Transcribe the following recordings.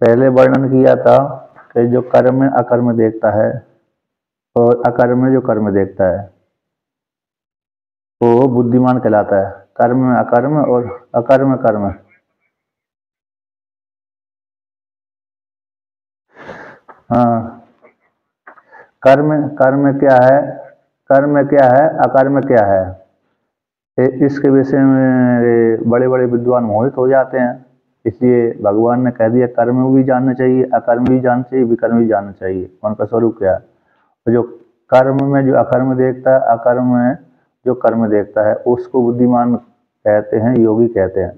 पहले वर्णन किया था कि जो कर्म में अकर्म देखता है और अकर्म में जो कर्म देखता है वो बुद्धिमान कहलाता है। कर्म में अकर्म और अकर्म में कर्म। हाँ, कर्म कर्म क्या है, कर्म क्या है, अकर्म क्या है, इसके विषय में बड़े बड़े विद्वान मोहित हो जाते हैं। इसलिए भगवान ने कह दिया कर्म भी जानना चाहिए, अकर्म भी जानना चाहिए, विकर्म भी जानना चाहिए। उनका स्वरूप क्या है। तो जो कर्म में जो अकर्म देखता है, अकर्म में जो कर्म देखता है, उसको बुद्धिमान कहते हैं, योगी कहते हैं।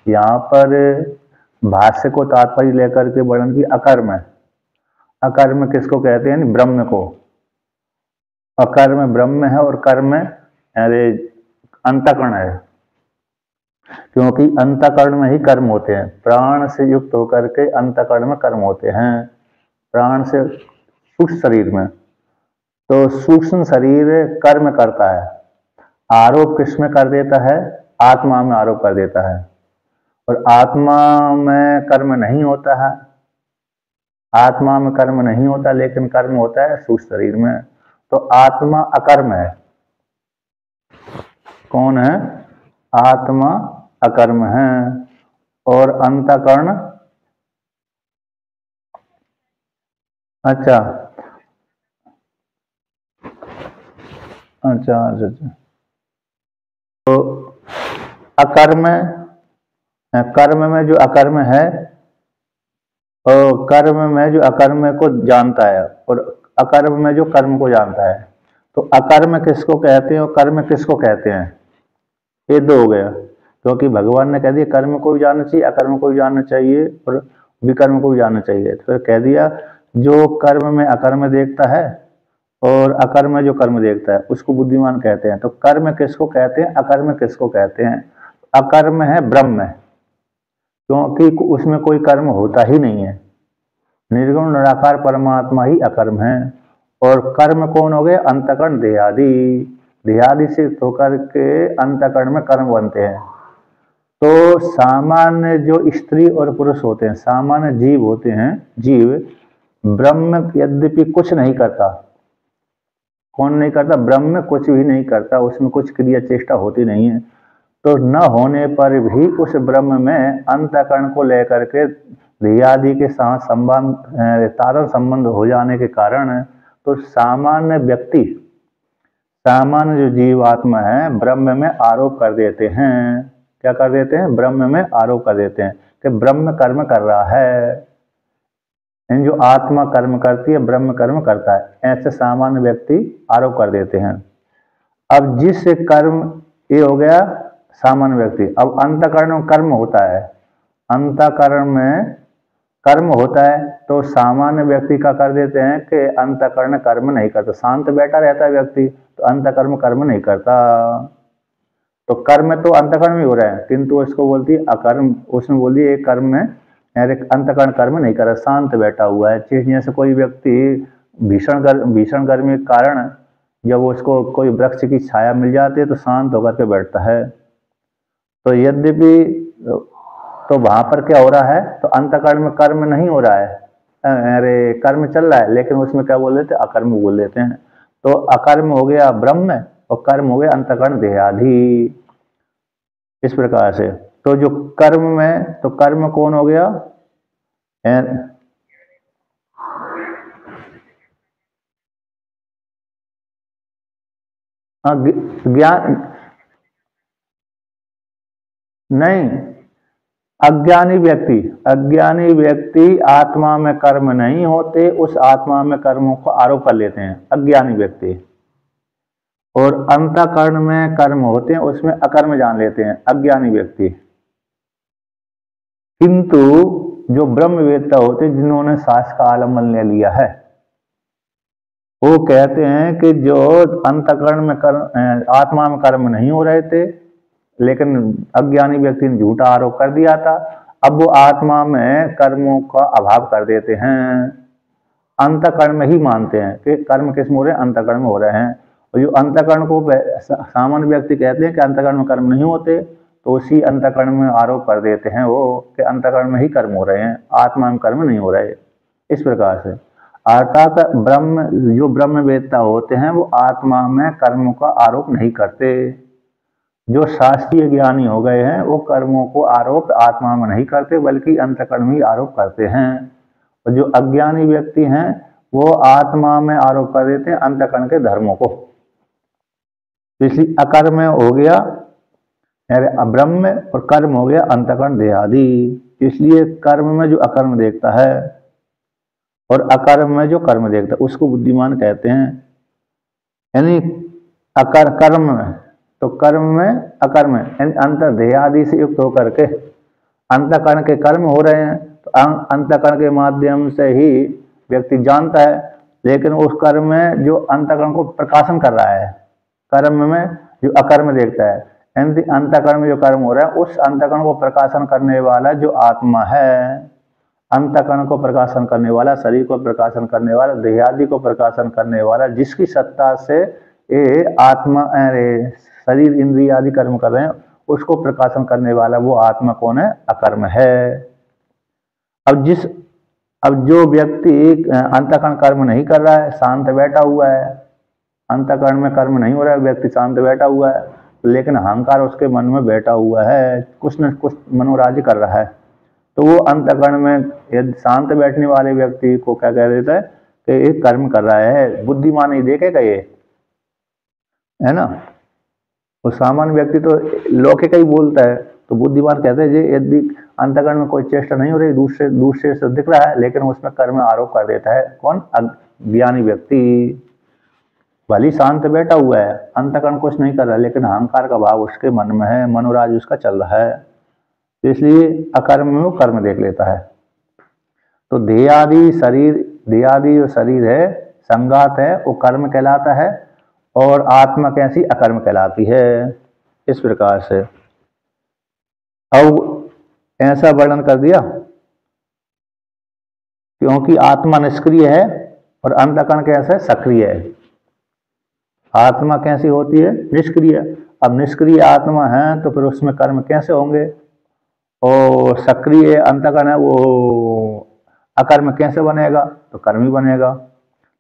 यहाँ पर भाष्य को तात्पर्य लेकर के वर्णन की अकर्म है। अकर्म किसको कहते हैं? ब्रह्म को। अकर्म ब्रह्म है और कर्म अरे अंतःकरण है, क्योंकि अंतःकरण में ही कर्म होते हैं। प्राण से युक्त होकर के अंतःकरण में कर्म होते हैं। प्राण से सूक्ष्म शरीर में, तो सूक्ष्म शरीर कर्म करता है। आरोप किसमें कर देता है? आत्मा में आरोप कर देता है। और आत्मा में कर्म नहीं होता है, आत्मा में कर्म नहीं होता, लेकिन कर्म होता है सूक्ष्म शरीर में। तो आत्मा अकर्म है। कौन है? आत्मा अकर्म है। और अंतःकरण अच्छा अच्छा अच्छा अच्छा। तो अकर्म, कर्म में जो अकर्म है और कर्म में जो अकर्म को जानता है और अकर्म में जो कर्म को जानता है। तो अकर्म किसको कहते हैं और कर्म किसको कहते हैं? ये दो हो गया। क्योंकि भगवान ने कह दिया कर्म को भी जानना चाहिए, अकर्म को भी जानना चाहिए और विकर्म को भी जानना चाहिए। तो फिर कह दिया जो कर्म में अकर्म देखता है और अकर्म में जो कर्म देखता है उसको बुद्धिमान कहते हैं। तो कर्म किसको कहते हैं, अकर्म किसको कहते हैं? अकर्म है ब्रह्म, क्योंकि उसमें कोई कर्म होता ही नहीं है। निर्गुण निराकार परमात्मा ही अकर्म है। और कर्म कौन हो गए? अंतःकरण देहादि। देहादि से होकर के अंतःकरण में कर्म बनते हैं। तो सामान्य जो स्त्री और पुरुष होते हैं, सामान्य जीव होते हैं, जीव ब्रह्म यद्यपि कुछ नहीं करता। कौन नहीं करता? ब्रह्म कुछ भी नहीं करता, उसमें कुछ क्रिया चेष्टा होती नहीं है। तो न होने पर भी उस ब्रह्म में अंतःकरण को लेकर के देहादि के साथ संबंध, तारण संबंध हो जाने के कारण तो सामान्य व्यक्ति, सामान्य जो जीवात्मा है ब्रह्म में आरोप कर देते हैं। क्या कर देते हैं? ब्रह्म में आरोप कर देते हैं कि ब्रह्म कर्म कर रहा है। जो आत्मा कर्म करती है, ब्रह्म कर्म करता है, ऐसे सामान्य व्यक्ति आरोप कर देते हैं। अब जिस कर्म, ये हो गया सामान्य व्यक्ति। अब अंतःकरण में कर्म होता है, अंतःकरण में कर्म होता है, तो सामान्य व्यक्ति का कर देते हैं कि अंतःकरण कर्म नहीं करता। शांत बैठा रहता है व्यक्ति तो अंतःकरण कर्म नहीं करता। तो कर्म तो अंतःकरण में हो रहा है, किंतु उसको बोलती है अकर्म। उसमें बोल दिया एक कर्म में अंतःकरण कर्म नहीं कर रहा, शांत बैठा हुआ है। जैसे कोई व्यक्ति भीषण गर्मी के कारण जब उसको कोई वृक्ष की छाया मिल जाती है तो शांत होकर के बैठता है। तो यद्यपि तो वहां पर क्या हो रहा है? तो अंतःकरण में कर्म नहीं हो रहा है, अरे कर्म चल रहा है, लेकिन उसमें क्या बोल देते हैं? अकर्म बोल देते हैं। तो अकर्म हो गया ब्रह्म और कर्म हो गया अंतःकरण देहादि। इस प्रकार से तो जो कर्म में, तो कर्म कौन हो गया? ज्ञान नहीं, अज्ञानी व्यक्ति, अज्ञानी व्यक्ति आत्मा में कर्म नहीं होते, उस आत्मा में कर्मों को आरोप कर लेते हैं अज्ञानी व्यक्ति। और अंतःकरण में कर्म होते हैं, उसमें अकर्म जान लेते हैं अज्ञानी व्यक्ति। किंतु जो ब्रह्मवेत्ता होते हैं, जिन्होंने शास्त्र का आलम्बन ले लिया है, वो कहते हैं कि जो अंतःकरण में कर्म, आत्मा में कर्म नहीं हो रहे थे, लेकिन अज्ञानी व्यक्ति ने झूठा आरोप कर दिया था, अब वो आत्मा में कर्मों का अभाव कर देते हैं। अंतःकरण में ही मानते हैं कि कर्म किस में हो रहे हैं? अंतःकरण में हो रहे हैं। और जो अंतःकरण को सामान्य व्यक्ति कहते हैं कि अंतःकरण में कर्म नहीं होते, तो उसी अंतःकरण में आरोप कर देते हैं वो कि अंतःकरण में ही कर्म हो रहे हैं, आत्मा में कर्म नहीं हो रहे। इस प्रकार से अर्थात ब्रह्म जो ब्रह्मवेत्ता होते हैं वो आत्मा में कर्मों का आरोप नहीं करते। जो शास्त्रीय ज्ञानी हो गए हैं वो कर्मों को आरोप आत्मा में नहीं करते बल्कि अंतःकरण में ही आरोप करते हैं। और जो अज्ञानी व्यक्ति हैं वो आत्मा में आरोप कर देते हैं अंतःकरण के धर्मों को। इसलिए अकर्म हो गया ब्रह्म और कर्म हो गया अंतःकरण देहादि। इसलिए कर्म में जो अकर्म देखता है और अकर्म में जो कर्म देखता है उसको बुद्धिमान कहते हैं। यानी कर्म में तो कर्म में अकर्म यानी अंतर्देहादि से युक्त होकर के अंतःकरण के कर्म हो रहे हैं, तो अंतःकरण के माध्यम से ही व्यक्ति जानता है, लेकिन उस कर्म में जो अंतःकरण को प्रकाशन कर रहा है, कर्म में जो अकर्म देखता है, यानी अंतःकरण में जो कर्म हो रहा है उस अंतःकरण को प्रकाशन करने वाला जो आत्मा है, अंतःकरण को प्रकाशन करने वाला, शरीर को प्रकाशन करने वाला, देहादि को प्रकाशन करने वाला, जिसकी सत्ता से ये आत्मा शरीर इंद्रिय आदि कर्म कर रहे हैं, उसको प्रकाशन करने वाला वो आत्मा कौन है? अकर्म है। अब जो व्यक्ति अंतःकरण कर्म नहीं कर रहा है, शांत बैठा हुआ है, अंतःकरण में कर्म नहीं हो रहा है, व्यक्ति शांत बैठा हुआ है, लेकिन अहंकार उसके मन में बैठा हुआ है, कुछ न कुछ मनोराज्य कर रहा है, तो वो अंतःकरण में यदि शांत बैठने वाले व्यक्ति को क्या कह देता है कि ये कर्म कर रहा है। बुद्धिमान ही देखेगा ये, है ना। वो सामान्य व्यक्ति तो लौकिक ही बोलता है, तो बुद्धिमान कहते हैं जी यदि अंतःकरण में कोई चेष्टा नहीं हो रही, दूसरे से दिख रहा है, लेकिन उसमें कर्म आरोप कर देता है कौन? ज्ञानी व्यक्ति। भली शांत बैठा हुआ है, अंतःकरण कुछ नहीं कर रहा, लेकिन अहंकार का भाव उसके मन में है, मनोराज उसका चल रहा है, तो इसलिए अकर्म में वो कर्म देख लेता है। तो देहादि जो शरीर है, संगात है, वो कर्म कहलाता है, और आत्मा कैसी? अकर्म कहलाती है। इस प्रकार से अब ऐसा वर्णन कर दिया क्योंकि आत्मा निष्क्रिय है और अंतःकरण कैसे? सक्रिय है। आत्मा कैसी होती है? निष्क्रिय। अब निष्क्रिय आत्मा है तो फिर उसमें कर्म कैसे होंगे? और सक्रिय अंतःकरण है वो अकर्म कैसे बनेगा? तो कर्म ही बनेगा।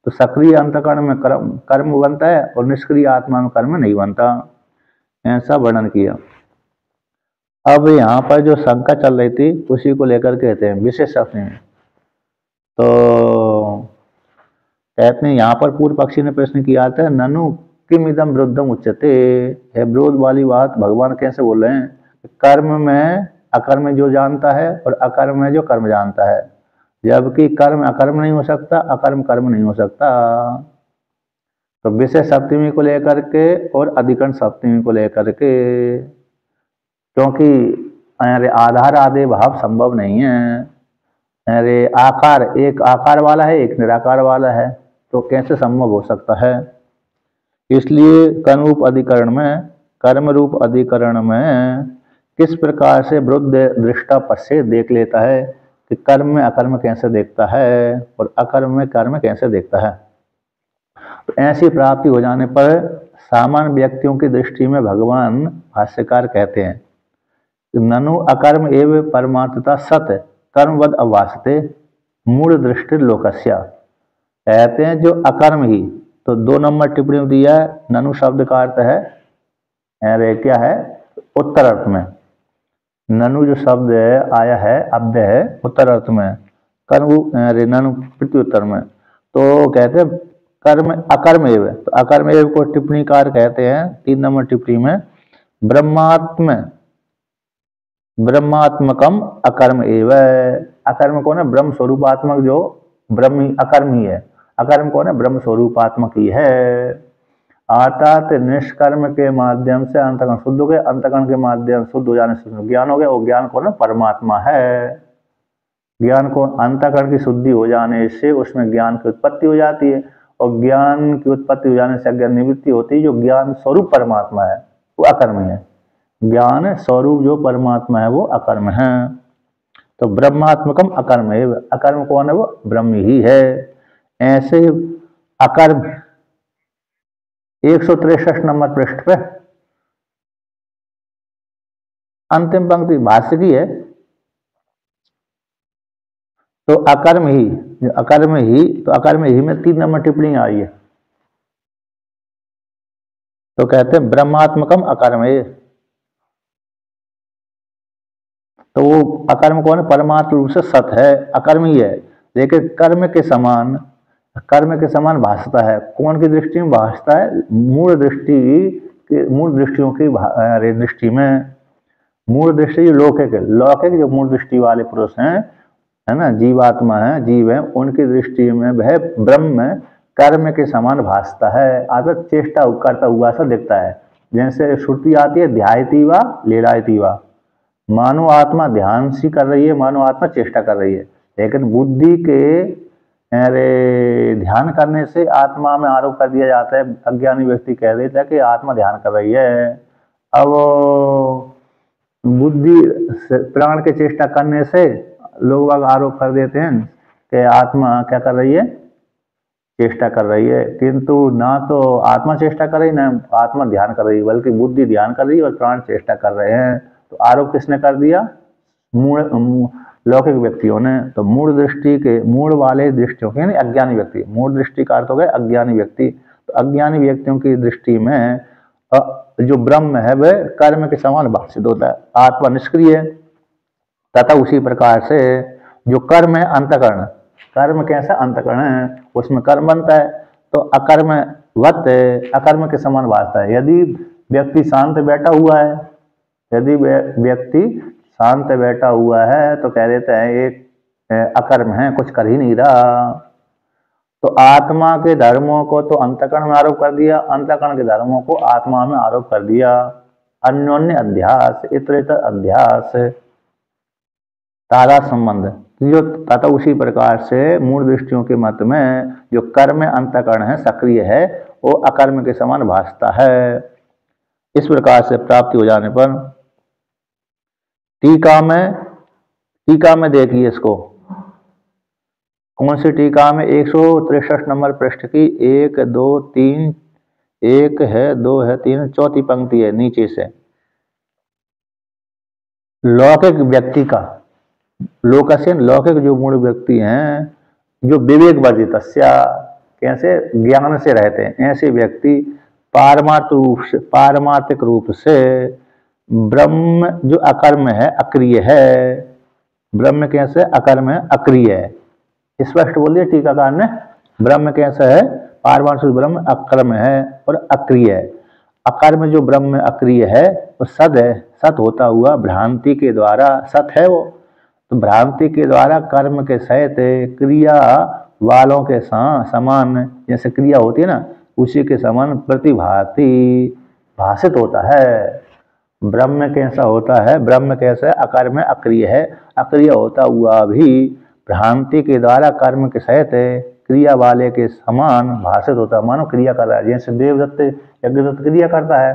तो सक्रिय अंतःकरण में कर्म बनता है और निष्क्रिय आत्मा में कर्म नहीं बनता। ऐसा वर्णन किया। अब यहाँ पर जो शंका चल रही थी उसी को लेकर कहते हैं विशेष अर्थ में। तो कहते हैं यहाँ पर पूर्व पक्षी ने प्रश्न किया था ननु किम इदम विरुद्धम उच्यते, है विरोध वाली बात भगवान कैसे बोल रहे हैं? कर्म में अकर्म जो जानता है और अकर्म में जो कर्म जानता है, जबकि कर्म अकर्म नहीं हो सकता, अकर्म कर्म नहीं हो सकता। तो विषय सप्तमी को लेकर के और अधिकरण सप्तमी को लेकर के, क्योंकि अरे आधार आदि भाव संभव नहीं है। अरे आकार, एक आकार वाला है एक निराकार वाला है, तो कैसे संभव हो सकता है? इसलिए कर्म रूप अधिकरण में, कर्म रूप अधिकरण में किस प्रकार से विरुद्ध दृष्टा पश्य देख लेता है कि कर्म में अकर्म कैसे देखता है और अकर्म में कर्म कैसे देखता है। तो ऐसी प्राप्ति हो जाने पर सामान्य व्यक्तियों की दृष्टि में भगवान भाष्यकार कहते हैं ननु अकर्म एवं परमार्थता सत कर्मवद अवासते मूल दृष्टि लोकस्या। कहते हैं जो अकर्म ही, तो 2 नंबर टिप्पणी में दिया है ननु शब्द का अर्थ है अरे क्या है? उत्तर अर्थ में। ननु जो शब्द है आया है अव्य है उत्तर अर्थ में, कर्म अरे ननु प्रत्युत्तर में। तो कहते हैं कर्म अकर्म एव, तो अकर्म एव को टिप्पणीकार कहते हैं 3 नंबर टिप्पणी में ब्रह्मात्मकम अकर्म एव। अकर्म कौन है? ब्रह्म स्वरूपात्मक जो ब्रह्म ही अकर्म ही है। अकर्म कौन है? ब्रह्म स्वरूपात्मक ही है। अर्थात निष्कर्म के माध्यम से अंतःकरण शुद्ध हो गए, अंतःकरण के माध्यम शुद्ध हो जाने से ज्ञान हो गया, वो ज्ञान कौन है? परमात्मा है। ज्ञान को अंतःकरण की शुद्धि हो जाने से उसमें ज्ञान की उत्पत्ति हो जाती है, और ज्ञान की उत्पत्ति हो जाने से अज्ञान निवृत्ति होती है। जो ज्ञान स्वरूप परमात्मा है वो अकर्म है, ज्ञान स्वरूप जो परमात्मा है वो अकर्म है। तो ब्रह्मात्मकम अकर्म है, अकर्म कौन है? वो ब्रह्म ही है। ऐसे अकर्म 163 नंबर पृष्ठ पे अंतिम पंक्ति भाष्य की है। तो अकर्म ही, अकर्म ही, तो अकर्म ही में 3 नंबर टिप्पणी आई है। तो कहते हैं ब्रह्मात्मकम अकर्म है। तो वो अकर्म कौन है? परमात्म रूप से सत है, अकर्म ही है, लेकिन कर्म के समान, कर्म के समान भासता है। कौन की दृष्टि में भासता है? मूल दृष्टि के, मूल दृष्टियों की दृष्टि में। मूल दृष्टि लौकिक, लौकिक जो मूल दृष्टि वाले पुरुष हैं, है ना, जीवात्मा है, जीव है, उनकी दृष्टि में वह ब्रह्म कर्म के समान भासता है, अर्थात चेष्टा करता हुआ सा दिखता है। जैसे श्रुति आती है ध्यायती वा लीलायती वा, मानो आत्मा ध्यान सी कर रही है, मानो आत्मा चेष्टा कर रही है। लेकिन बुद्धि के ध्यान करने से आत्मा में आरोप कर दिया जाता है। अज्ञानी व्यक्ति कह देता है कि आत्मा ध्यान कर रही है। अब बुद्धि प्राण के चेष्टा करने से लोग आरोप कर देते हैं कि आत्मा क्या कर रही है? चेष्टा कर रही है। किंतु ना तो आत्मा चेष्टा कर रही, ना आत्मा ध्यान कर रही, बल्कि बुद्धि ध्यान कर रही है और प्राण चेष्टा कर रहे हैं। तो आरोप किसने कर दिया? मूल लौकिक व्यक्तियों ने। तो मूल दृष्टि के, मूल वाले दृष्टियों के, यानी अज्ञानी व्यक्ति, मूल दृष्टि का अर्थ हो गया अज्ञानी व्यक्ति। तो अज्ञानी व्यक्तियों की दृष्टि में जो ब्रह्म है वह कर्म के समान भाषित होता है, आत्मा निष्क्रिय है। तथा उसी प्रकार से जो कर्म है अंतकरण, कर्म कैसा? अंतकरण है, उसमें कर्म बनता है, तो अकर्मवत अकर्म के समान भासता है। यदि व्यक्ति शांत बैठा हुआ है, यदि व्यक्ति शांत बैठा हुआ है तो कह देता है एक अकर्म है, कुछ कर ही नहीं रहा। तो आत्मा के धर्मों को तो अंतकरण में आरोप कर दिया, अंतकरण के धर्मों को आत्मा में आरोप कर दिया। अन्योन्य अध्यास, इतरेतर अध्यास, तारा संबंध, जो तथा उसी प्रकार से मूल दृष्टियों के मत में जो कर्म अंतकरण है, सक्रिय है, वो अकर्म के समान भासता है। इस प्रकार से प्राप्ति हो जाने पर टीका में देखिए इसको, कौन सी टीका में? 163 नंबर पृष्ठ की 1, 2, 3, 1 है, 2 है, 3, चौथी पंक्ति है नीचे से। लौकिक व्यक्ति का, लोकस्य लौकिक जो मूल व्यक्ति हैं, जो विवेक वर्जित, कैसे? ज्ञान से रहते हैं, ऐसे व्यक्ति पारमार्थिक रूप से ब्रह्म जो अकर्म है, अक्रिय है, ब्रह्म कैसे? अकर्म है, अक्रिय है, स्पष्ट बोल दिया टीकाकार ने। ब्रह्म कैसा है? पारमार्थिक ब्रह्म अकर्म है और अक्रिय है। अकर्म जो ब्रह्म अक्रिय है वो सद है, सत होता हुआ भ्रांति के द्वारा सत है वो। तो भ्रांति के द्वारा कर्म के सहित क्रिया वालों के समान, जैसे क्रिया होती है ना, उसी के समान प्रतिभाति भाषित होता है। ब्रह्म कैसा होता है? ब्रह्म कैसा है? अकर्म है, अक्रिय है, अक्रिय होता हुआ भी भ्रांति के द्वारा कर्म के सहित क्रिया वाले के समान भाषित होता है, मानो क्रिया कर रहा है। जैसे देवदत्त यज्ञदत्त क्रिया करता है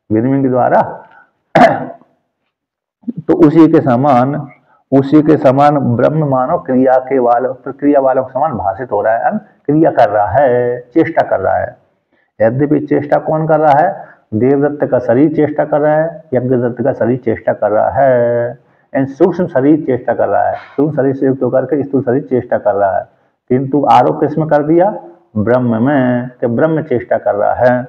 विनिमय के द्वारा तो उसी के समान ब्रह्म मानो क्रिया वालों के समान भाषित हो रहा है, क्रिया कर रहा है, चेष्टा कर रहा है। यद्यपि चेष्टा कौन कर रहा है? देवदत्त का शरीर चेष्टा कर रहा है, यज्ञदत्त का शरीर चेष्टा कर रहा है, सूक्ष्म शरीर चेष्टा कर रहा है, सूक्ष्म शरीर से युक्त होकर के स्थूल शरीर चेष्टा कर रहा है। किंतु आरोप किसमें कर दिया? ब्रह्म में, कि ब्रह्म चेष्टा कर रहा है।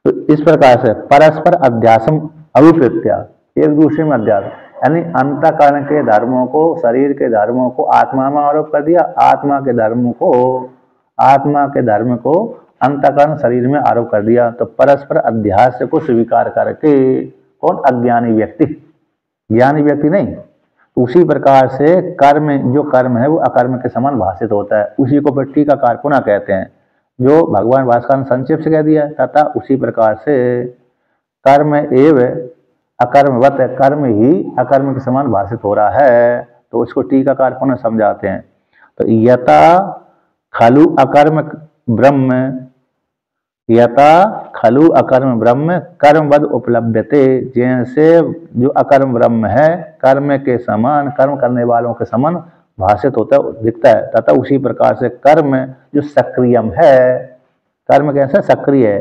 तो इस प्रकार से परस्पर अध्यासम अभिप्रेत्या, एक दूसरे में अध्यास, यानी अंतःकरण के धर्मों को, शरीर के धर्मों को आत्मा में आरोप कर दिया, आत्मा के धर्म को अंतःकरण शरीर में आरोप कर दिया। तो परस्पर अध्यास को स्वीकार करके कौन? अज्ञानी व्यक्ति, ज्ञानी व्यक्ति नहीं। उसी प्रकार से कर्म, जो कर्म है वो अकर्म के समान भाषित होता है। उसी को फिर टीकाकार पुनः कहते हैं, जो भगवान भास्कर ने संक्षिप्त से कह दिया। तथा उसी प्रकार से कर्म एव अकर्मवत, कर्म ही अकर्म के समान भाषित हो रहा है। तो उसको टीकाकार पुनः समझाते हैं। तो यथा खलु अकर्म ब्रह्म, यथा खलु अकर्म ब्रह्म कर्मवद उपलब्धते, जैसे जो अकर्म ब्रह्म है कर्म के समान, कर्म करने वालों के समान भाषित होता है, दिखता है। तथा उसी प्रकार से कर्म जो सक्रियम है, कर्म कैसे? सक्रिय है,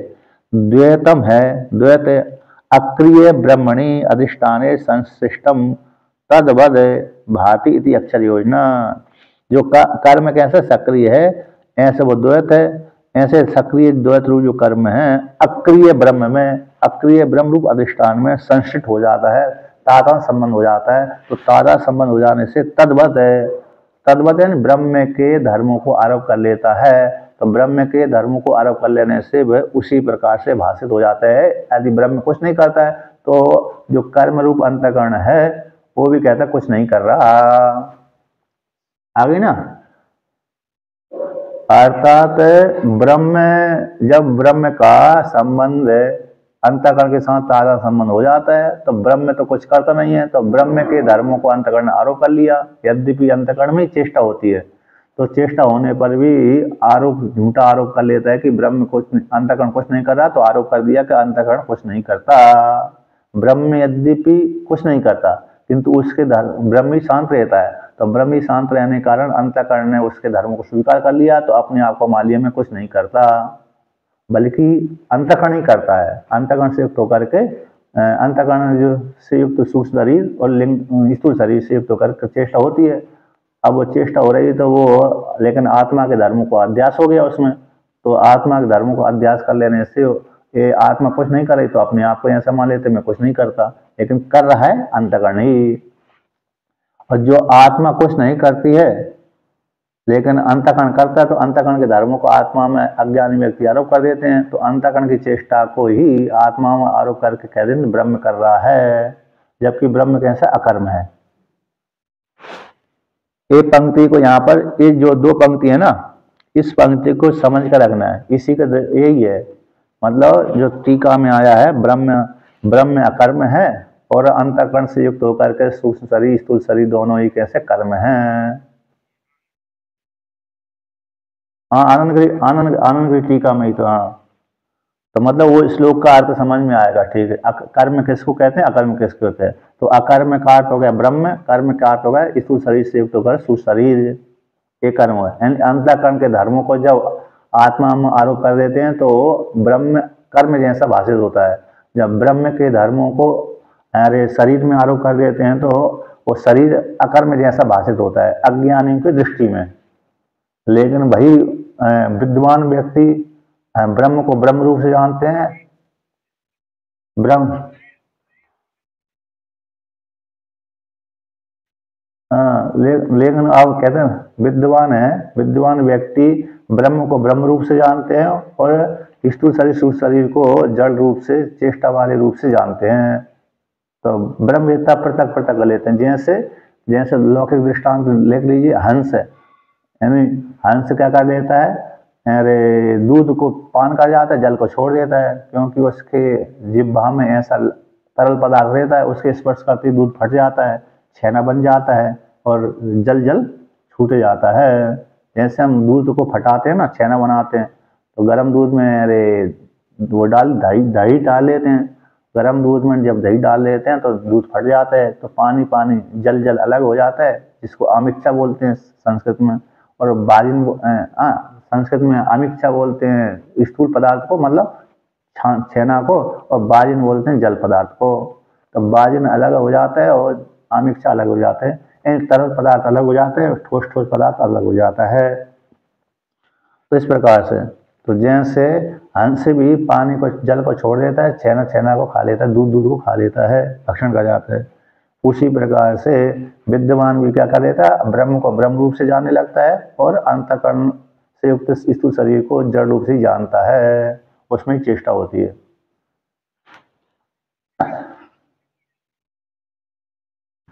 द्वैतम है, द्वैत अक्रिय ब्रह्मणि अधिष्ठाने संशिष्टम तद्वद भाति इति अक्षर योजना। जो कर्म कैसे सक्रिय है ऐसे वो द्वैत है, ऐसे सक्रिय द्वैत रूप जो कर्म है अक्रिय ब्रह्म में, अक्रिय ब्रह्म रूप अधिष्ठान में संशिष्ट हो जाता है, तादा संबंध हो जाता है। तो तादा संबंध हो जाने से तद्वत है, तद्वत है ब्रह्म के धर्मों को आरोप कर लेता है। तो ब्रह्म के धर्मों को आरोप कर लेने से वह उसी प्रकार से भाषित हो जाता है। यदि ब्रह्म कुछ नहीं करता है तो जो कर्म रूप अंतःकरण है वो भी कहता कुछ नहीं कर रहा। आ गई ना। अर्थात ब्रह्म, जब ब्रह्म का संबंध अंतःकरण के साथ ताजा संबंध हो जाता है तो ब्रह्म तो कुछ करता नहीं है, तो ब्रह्म के धर्मों को अंतःकरण ने आरोप कर लिया। यद्यपि अंतःकरण में चेष्टा होती है, तो चेष्टा होने पर भी आरोप, झूठा आरोप कर लेता है कि ब्रह्म कुछ, अंतःकरण कुछ नहीं कर रहा, तो आरोप कर दिया कि अंतःकरण कुछ नहीं करता। ब्रह्म यद्यपि कुछ नहीं करता किंतु उसके धर्म, ब्रह्म ही शांत रहता है, तो ब्रह्म ही शांत रहने के कारण अंतःकरण ने उसके धर्म को स्वीकार कर लिया, तो अपने आप को मान लिया मैं कुछ नहीं करता, बल्कि अंतःकरण ही करता है। अंतःकरण से युक्त होकर के, अंतःकरण जो से युक्त सूक्ष्म शरीर और लिंग स्थूल शरीर से युक्त होकर चेष्टा होती है। अब वो चेष्टा हो रही है तो वो, लेकिन आत्मा के धर्मों को अध्यास हो गया उसमें, तो आत्मा के धर्मों को अध्यास कर लेने से ये आत्मा कुछ नहीं कर रही, तो अपने आप को ऐसा मान लेते मैं कुछ नहीं करता, लेकिन कर रहा है अंतःकरण ही। और जो आत्मा कुछ नहीं करती है लेकिन अंतःकरण करता है, तो अंतःकरण के धर्मों को आत्मा में अज्ञानी व्यक्ति आरोप कर देते हैं, तो अंतःकरण की चेष्टा को ही आत्मा में आरोप करके कह देते ब्रह्म कर रहा है, जबकि ब्रह्म कैसा अकर्म है। एक पंक्ति को यहाँ पर, ये जो दो पंक्ति है ना, इस पंक्ति को समझ कर रखना है, इसी का यही है मतलब। जो टीका में आया है ब्रह्म अकर्म है और अंतःकरण से युक्त होकर के सूक्ष्म शरीर स्थूल शरीर दोनों ही कैसे कर्म हैं। हाँ, आनंद की टीका में ही तो, हाँ, तो मतलब वो श्लोक का अर्थ समझ में आएगा। ठीक है, कर्म किसको कहते हैं, अकर्म किसको कहते हैं। तो अकर्म का अर्थ हो गया ब्रह्म, कर्म का अर्थ हो गया स्थूल शरीर से युक्त होकर सूक्ष्म शरीर, ये कर्म है। अंतःकरण के धर्मों को जब आत्मा में आरोप कर देते हैं तो ब्रह्म कर्म जैसा भाषित होता है। जब ब्रह्म के धर्मों को अरे शरीर में आरोप कर देते हैं तो वो शरीर अकर्म जैसा भाषित होता है अज्ञानी की दृष्टि में। लेकिन भाई विद्वान व्यक्ति ब्रह्म को ब्रह्म रूप से जानते हैं। ब्रह्म, लेकिन आप कहते हैं विद्वान है, विद्वान व्यक्ति ब्रह्म को ब्रह्म रूप से जानते हैं और स्थूल शरीर सूक्ष्म शरीर को जड़ रूप से, चेष्टा वाले रूप से जानते हैं। तो ब्रह्मवेत्ता पृथक पृथक कर लेते हैं। जैसे लौकिक दृष्टांत लिख लीजिए, हंस है, यानी हंस क्या कर देता है, अरे दूध को पान कर जाता है, जल को छोड़ देता है, क्योंकि उसके जिह्वा में ऐसा तरल पदार्थ रहता है, उसके स्पर्श करते ही दूध फट जाता है, छेना बन जाता है और जल छूट जाता है। जैसे हम दूध को फटाते हैं ना, छेना बनाते हैं, तो गर्म दूध में अरे वो दही डाल लेते हैं। गर्म दूध में जब दही डाल लेते हैं तो दूध फट जाता है, तो पानी जल अलग हो जाता है, जिसको आमिक्षा बोलते हैं संस्कृत में। और बाजिन संस्कृत में आमिक्षा बोलते हैं स्थूल पदार्थ को, मतलब छेना को, और बाजिन बोलते हैं जल पदार्थ को। तो बाजिन अलग हो जाता है और आमिक्षा अलग हो जाता है, तरल पदार्थ अलग हो जाते हैं, ठोस पदार्थ अलग हो जाता है। तो इस प्रकार से, तो जैसे हंस भी पानी को, जल को छोड़ देता है, छेना को खा लेता है, दूध को खा लेता है, भक्षण कर जाता है, उसी प्रकार से विद्वान भी क्या कर देता है, ब्रह्म को ब्रह्म रूप से जानने लगता है और अंतःकरण से युक्त स्थूल शरीर को जड़ रूप से जानता है, उसमें चेष्टा होती है।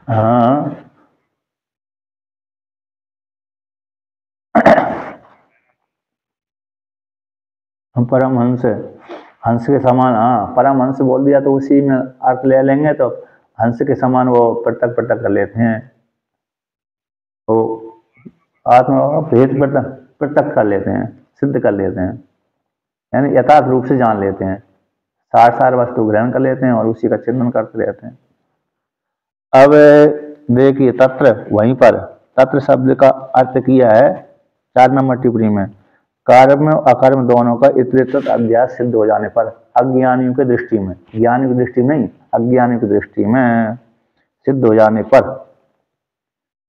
हाँ, हम परमहंस, हंस के समान, हाँ परमहंस बोल दिया तो उसी में अर्थ ले लेंगे, तो हंस के समान वो पृथक कर लेते हैं, तो आत्मा भेद पृथक कर लेते हैं, सिद्ध कर लेते हैं, यानी यथार्थ रूप से जान लेते हैं, सार वस्तु ग्रहण कर लेते हैं और उसी का चिंतन करते रहते हैं। अब देखिए तत्र, वहीं पर तत्र शब्द का अर्थ किया है 4 नंबर टिप्पणी में, कर्म और अकर्म दोनों का इतरेतर अध्यास सिद्ध हो जाने पर, अज्ञानियों की दृष्टि में, ज्ञानियों की दृष्टि में नहीं, अज्ञानियों की दृष्टि में सिद्ध हो जाने पर,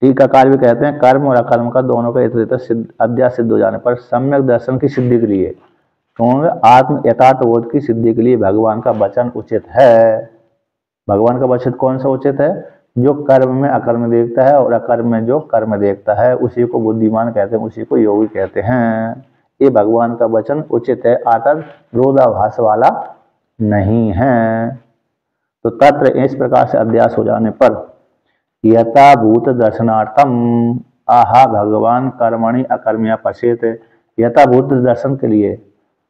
टीकाकार भी कहते हैं कर्म और अकर्म का दोनों का इतरेतर अध्यास सिद्ध हो जाने पर सम्यक दर्शन की सिद्धि के लिए, क्योंकि आत्म यथार्थ बोध की सिद्धि के लिए भगवान का वचन उचित है। भगवान का वचन कौन सा उचित है? जो कर्म में अकर्म देखता है और अकर्म में जो कर्म देखता है उसी को बुद्धिमान कहते हैं, उसी को योगी कहते हैं। ये भगवान का वचन उचित है, अर्थात विरोधाभास वाला नहीं है। तो तत्र इस प्रकार से अध्यास हो जाने पर यथाभूत दर्शनार्थम आहा भगवान कर्मणि अकर्म्या पश्येत, यथाभूत दर्शन के लिए,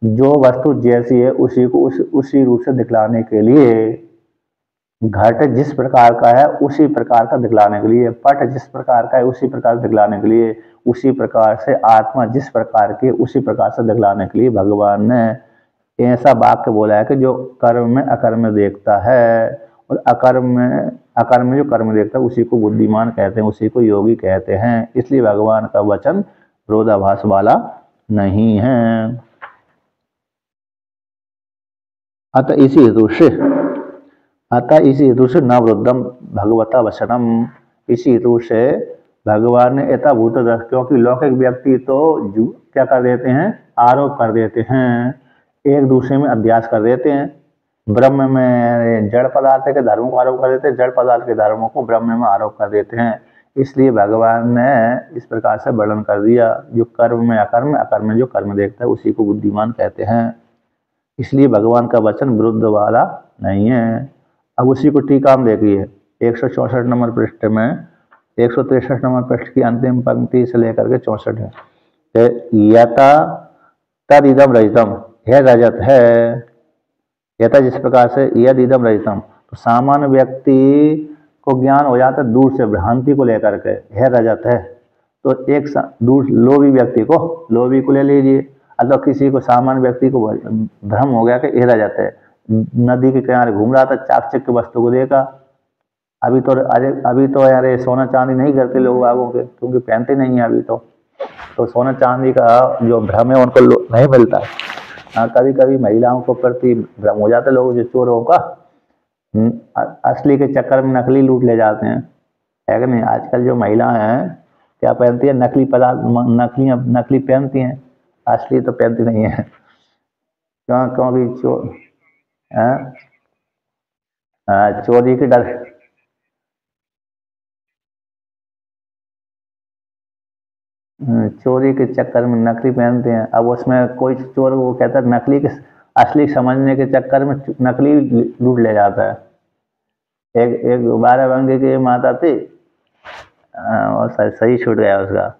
जो वस्तु जैसी है उसी को उसी रूप से दिखलाने के लिए, घट जिस प्रकार का है उसी प्रकार का दिखलाने के लिए, पट जिस प्रकार का है उसी प्रकार दिखलाने के लिए, उसी प्रकार से आत्मा जिस प्रकार की उसी प्रकार से दिखलाने के लिए भगवान ने ऐसा वाक्य बोला है कि जो कर्म में अकर्म में देखता है और अकर्म में जो कर्म देखता है उसी को बुद्धिमान कहते हैं, उसी को योगी कहते हैं। इसलिए भगवान का वचन विरोधाभास वाला नहीं है। अतः इसी हेतु से न वृद्धम भगवता वचनम, इसी हेतु से भगवान ने यथाभूत दर्शन, क्योंकि लौकिक व्यक्ति तो क्या कर देते हैं? आरोप कर देते हैं, एक दूसरे में अध्यास कर देते हैं। ब्रह्म में जड़ पदार्थ के धर्मों को आरोप कर देते हैं, जड़ पदार्थ के धर्मों को ब्रह्म में आरोप कर देते हैं। इसलिए भगवान ने इस प्रकार से वर्णन कर दिया, जो कर्म में अकर्म, अकर्म में जो कर्म देखता है उसी को बुद्धिमान कहते हैं। इसलिए भगवान का वचन विरुद्ध वाला नहीं है। अब उसी को टीका में देखिए 164 नंबर पृष्ठ में, 163 नंबर पृष्ठ की अंतिम पंक्ति से लेकर के 64 है, यथा तद इदम रजतम, यह रजत है। यथा जिस प्रकार से यद इदम रजतम, तो सामान्य व्यक्ति को ज्ञान हो जाता है दूर से भ्रांति को लेकर के, यह रजत है। तो एक दूर लोभी व्यक्ति को, लोभी को ले लीजिए, अथवा किसी को सामान्य व्यक्ति को भ्रम हो गया कि यह रजत है। नदी के किनारे घूम रहा था, चाकचक की वस्तु को देखा। अभी तो यार सोना चांदी नहीं करते लोग आगों के, क्योंकि पहनते नहीं है अभी तो सोना चांदी का जो भ्रम है उनको नहीं मिलता है। हाँ, कभी कभी महिलाओं को प्रति भ्रम हो जाता है लोगों जो चोरों का, असली के चक्कर में नकली लूट ले जाते हैं, है कि नहीं? आजकल जो महिलाएं हैं क्या पहनती है? नकली पदार्थ, नकली पहनती हैं, असली तो पहनती नहीं है। क्योंकि चोरी के डर, चोरी के चक्कर में नकली पहनते हैं। अब उसमें कोई चोर वो कहता है नकली के असली समझने के चक्कर में नकली लूट ले जाता है। एक 12 बंगे की माता थी, और सही छूट गया उसका,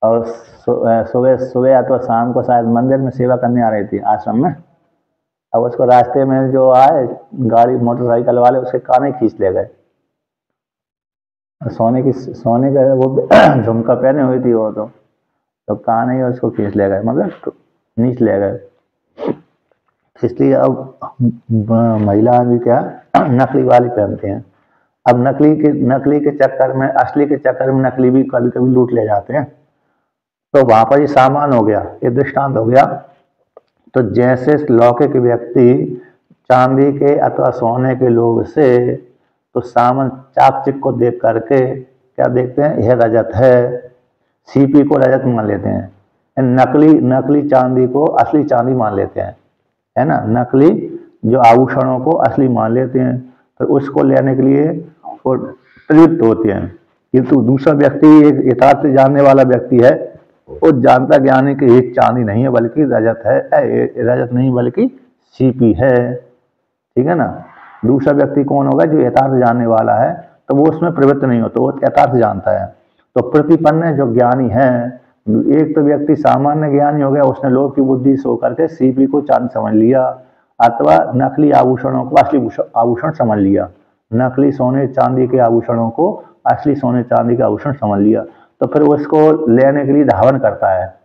और सुबह अथवा शाम को शायद मंदिर में सेवा करने आ रही थी आश्रम में। अब उसको रास्ते में जो आए गाड़ी मोटरसाइकिल वाले उसके कान ही खींच ले गए। सोने का वो झुमका पहने हुई थी वो, तो कान ही उसको खींच ले गए, मतलब नीच ले गए। इसलिए अब महिलाएं भी क्या नकली वाली पहनते हैं। अब नकली के चक्कर में, असली के चक्कर में नकली भी कभी कभी लूट ले जाते हैं। तो वहां पर ये सामान हो गया, ये दृष्टांत हो गया। तो जैसे लौकिक व्यक्ति चांदी के अथवा सोने के लोभ से तो सामान चाकचक को देख करके क्या देखते हैं? यह रजत है, सीपी को रजत मान लेते हैं, नकली चांदी को असली चांदी मान लेते हैं, है ना? नकली जो आभूषणों को असली मान लेते हैं, तो उसको लेने के लिए वो प्रवृत्त होते हैं। किंतु दूसरा व्यक्ति, एक यथार्थ जानने वाला व्यक्ति है, वो जानता ज्ञान है कि ये चांदी नहीं है बल्कि रजत है, रजत नहीं बल्कि सीपी है, ठीक है ना? दूसरा व्यक्ति कौन होगा? जो यथार्थ जानने वाला है, तो वो उसमें प्रवृत्त नहीं होता, वो यथार्थ जानता है। तो प्रतिपन्न जो ज्ञानी है, एक तो व्यक्ति सामान्य ज्ञानी हो गया, उसने लोभ की बुद्धि सो करके सीपी को चांदी समझ लिया, अथवा नकली आभूषणों को असली आभूषण समझ लिया, नकली सोने चांदी के आभूषणों को असली सोने चांदी के आभूषण समझ लिया। तो फिर उसको लेने के लिए धावन करता है,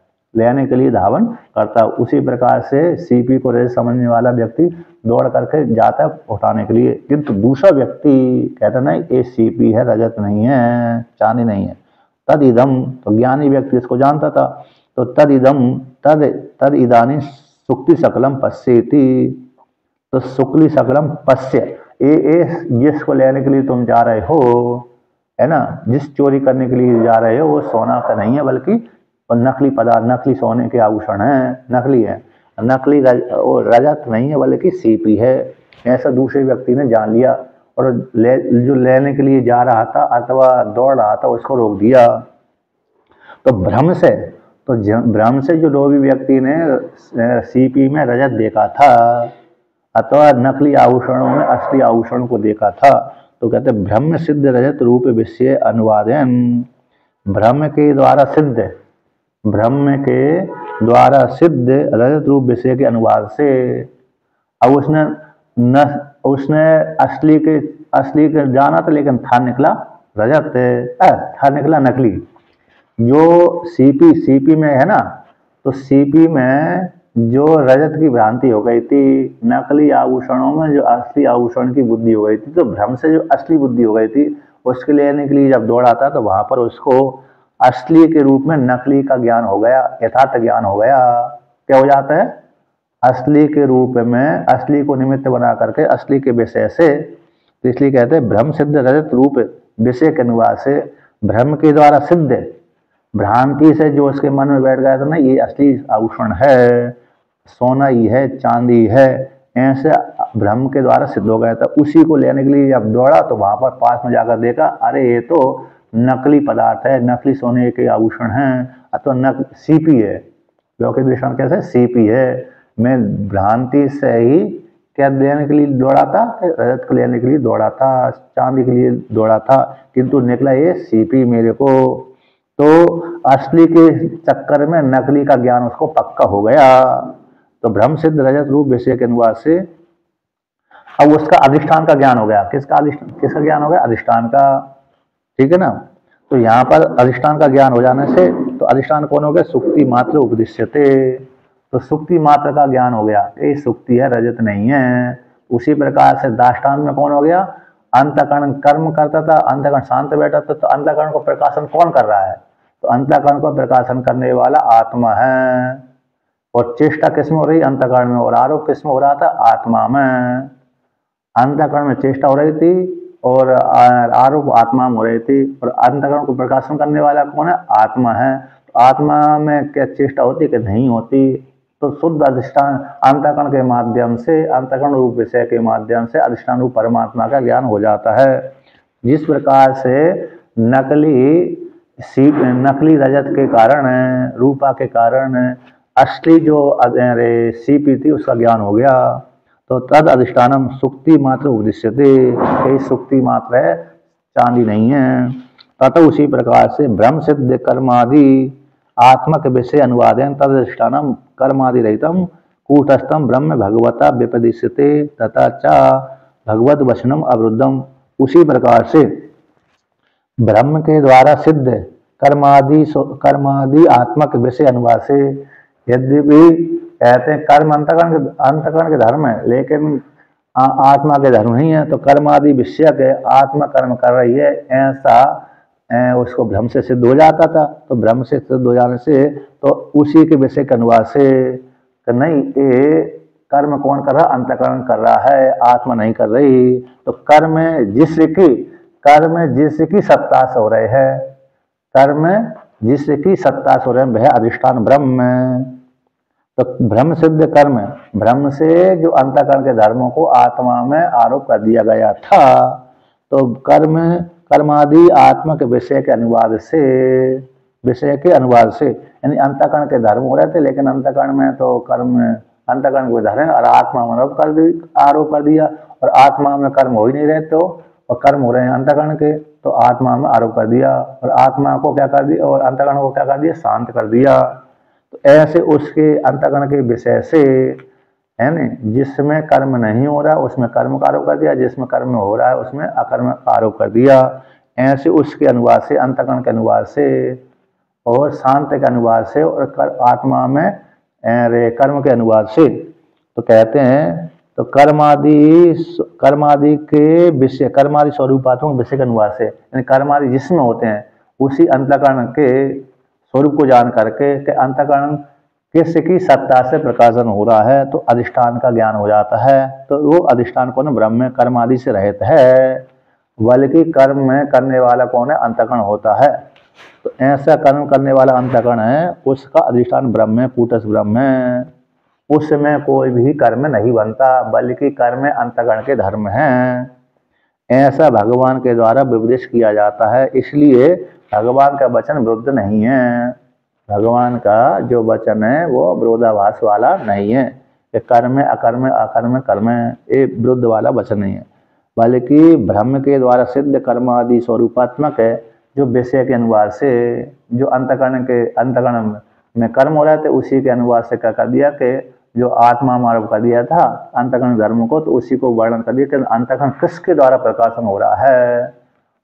उसी प्रकार से सीपी को रजत समझने वाला व्यक्ति दौड़ करके जाता है उठाने के लिए। किंतु दूसरा व्यक्ति कहता नहीं ये सीपी है, रजत नहीं है, चांदी नहीं है। तद इदम, तो ज्ञानी व्यक्ति इसको जानता था, तो तद तद तद इदानी सुक्ति सकलम पश्येति। तो शुक्ली सकलम पश्य, ये जिसको लेने के लिए तुम जा रहे हो, है ना, जिस चोरी करने के लिए जा रहे हो वो सोना का नहीं है बल्कि नकली पदार्थ, नकली सोने के आभूषण है, नकली है, नकली रजत नहीं है बल्कि सीपी है। ऐसा दूसरे व्यक्ति ने जान लिया और जो लेने के लिए जा रहा था अथवा दौड़ रहा था उसको रोक दिया। तो भ्रम से, भ्रम से जो लोभी व्यक्ति ने सीपी में रजत देखा था अथवा नकली आभूषणों में असली आभूषण को देखा था, तो कहते भ्रम सिद्ध रजत रूप विषय अनुवादन। भ्रम के द्वारा सिद्ध, भ्रम के द्वारा सिद्ध रजत रूप विषय के अनुवाद से, अब उसने असली के जाना था लेकिन था निकला रजत, था निकला नकली। जो सीपी में है ना, तो सीपी में जो रजत की भ्रांति हो गई थी, नकली आभूषणों में जो असली आभूषण की बुद्धि हो गई थी, तो भ्रम से जो असली बुद्धि हो गई थी उसके लेने के लिए जब दौड़ा था तो वहां पर उसको असली के रूप में नकली का ज्ञान हो गया, यथार्थ ज्ञान हो गया। क्या हो जाता है? असली के रूप में, असली को निमित्त बना करके असली के विषय से, तो इसलिए कहते हैं भ्रम सिद्ध रजत रूप विषय के अनुवाद से, भ्रम के द्वारा सिद्ध, भ्रांति से जो उसके मन में बैठ गया था ना ये असली आभूषण है, सोना ही है, चांदी है, ऐसे भ्रम के द्वारा सिद्ध हो गया था। उसी को लेने के लिए जब दौड़ा तो वहां पर पास में जाकर देखा, अरे ये तो नकली पदार्थ है, नकली सोने के आभूषण हैं, अथवा सीपी है, लौकिक दृष्टांत कैसे सीपी है। मैं भ्रांति से ही क्या लेने के लिए दौड़ा था? रजत को लेने के लिए दौड़ा था, चांदी के लिए दौड़ा था, किंतु निकला ये सीपी मेरे को। तो असली के चक्कर में नकली का ज्ञान उसको पक्का हो गया। तो भ्रम सिद्ध रजत रूप विषय के अनुवाद से अब उसका अधिष्ठान का ज्ञान हो गया। किसका ज्ञान हो गया? अधिष्ठान का। ठीक है ना। तो यहाँ पर अधिष्ठान का ज्ञान हो जाने से, तो अधिष्ठान कौन हो गया? सुक्ति मात्र उपदिश्यते। तो सुक्ति मात्र का ज्ञान हो गया, ये सुक्ति है, रजत नहीं है। उसी प्रकार से दाष्टान्त में कौन हो गया? अंतःकरण कर्म करता था, अंतःकरण शांत बैठा था, तो अंतःकरण को प्रकाशन कौन कर रहा है? तो अंतःकरण को प्रकाशन करने वाला आत्मा है। और चेष्टा किसमें हो रही? अंतःकरण में। और आरोप किसमें हो रहा था? आत्मा में। अंतःकरण में चेष्टा हो रही थी और आरोप आत्मा में हो रही थी। और अंतःकरण को प्रकाशन करने वाला कौन है? आत्मा है। तो आत्मा में क्या चेष्टा होती कि नहीं होती? तो शुद्ध अधिष्ठान अंतःकरण के माध्यम से, अंतःकरण रूप विषय के माध्यम से अधिष्ठान रूप परमात्मा का ज्ञान हो जाता है। जिस प्रकार से नकली रजत के कारण, रूपा के कारण असली जो सीपी थी उसका ज्ञान हो गया। तो तद अधिष्ठानम सुक्ति मात्र उपदिश्यते, यही सुक्ति मात्र है, चांदी नहीं है। तथा उसी प्रकार से ब्रह्म सिद्ध कर्मादि आत्मक विषय अनुवादन तद अधिष्ठानम कर्मादि रहितम कूटस्थम ब्रह्म भगवता व्यपदिश्यते तथा च भगवत वचनम अवरुद्धम। उसी प्रकार से ब्रह्म के द्वारा सिद्ध कर्मादि आत्मक विषय अनुवाद से, यद्यपि कहते हैं कर्म अंतःकरण के धर्म है लेकिन आत्मा के धर्म नहीं है, तो कर्मादि विषय के आत्मा कर्म कर रही है, ऐसा उसको भ्रम से सिद्ध हो जाता था। तो भ्रम से सिद्ध हो जाने से तो उसी के विषय के अनुवाद से नहीं, ये कर्म कौन कर रहा? अंतःकरण कर रहा है, आत्मा नहीं कर रही। तो कर्म जिसकी सत्ता से हो रहे हैं, कर्म जिसकी सत्ता से हो रहे हैं वह अधिष्ठान ब्रह्म। तो ब्रह्म सिद्ध कर्म, ब्रह्म से जो अंतःकरण के धर्मों को आत्मा में आरोप कर दिया गया था, तो कर्मादि आत्मा के विषय के अनुवाद से यानी अंतःकरण के धर्म हो रहे थे लेकिन अंतःकरण में तो कर्म अंतःकरण को धर्म और आत्मा में आरोप कर दिया, और आत्मा में कर्म हो ही नहीं रहे, तो और कर्म हो रहे हैं अंतःकरण के, तो आत्मा में आरोप कर दिया और आत्मा को क्या कर दिया, और अंतःकरण को क्या कर दिया? शांत कर दिया। तो ऐसे उसके अंतःकरण के विषय से, है न, जिसमें कर्म नहीं हो रहा उसमें कर्म का आरोप कर दिया, जिसमें कर्म हो रहा है उसमें अकर्म का आरोप कर दिया। ऐसे उसके अनुवाद से, अंतःकरण के अनुवाद से और शांत के अनुवाद से और आत्मा में कर्म के अनुवाद से, तो कहते हैं तो कर्मादि के विषय, कर्मादि स्वरूपात्मक विषय के अनुवाद से, यानी कर्मादि जिसमें होते हैं उसी अंतःकरण के स्वरूप को जान करके, अंतःकरण किसकी सत्ता से प्रकाशन हो रहा है, तो अधिष्ठान का ज्ञान हो जाता है। तो वो अधिष्ठान कौन है? ब्रह्म में कर्म आदि से रहित है, बल्कि कर्म में करने वाला कौन है? अंतःकरण होता है। तो ऐसा कर्म करने वाला अंतःकरण है, उसका अधिष्ठान ब्रह्म है, कूटस्थ ब्रह्म है। उसमें कोई भी कर्म नहीं बनता, बल्कि कर्म अंतःकरण के धर्म हैं। ऐसा भगवान के द्वारा विपदेश किया जाता है, इसलिए भगवान का वचन विरुद्ध नहीं है। भगवान का जो वचन है वो विरोधाभास वाला नहीं है कि कर्म अकर्म अकर्म कर्म, ये विरुद्ध वाला वचन नहीं है, बल्कि ब्रह्म के द्वारा सिद्ध कर्म आदि स्वरूपात्मक है, जो विषय के अनुवाद से जो अंतःकरण में कर्म हो रहे थे, उसी के अनुवाद से क्या कर दिया कि जो आत्मा मार्ग कर दिया था अंतःकरण धर्म को, तो उसी को वर्णन कर दिया कि अंतःकरण किसके द्वारा प्रकाशन हो रहा है,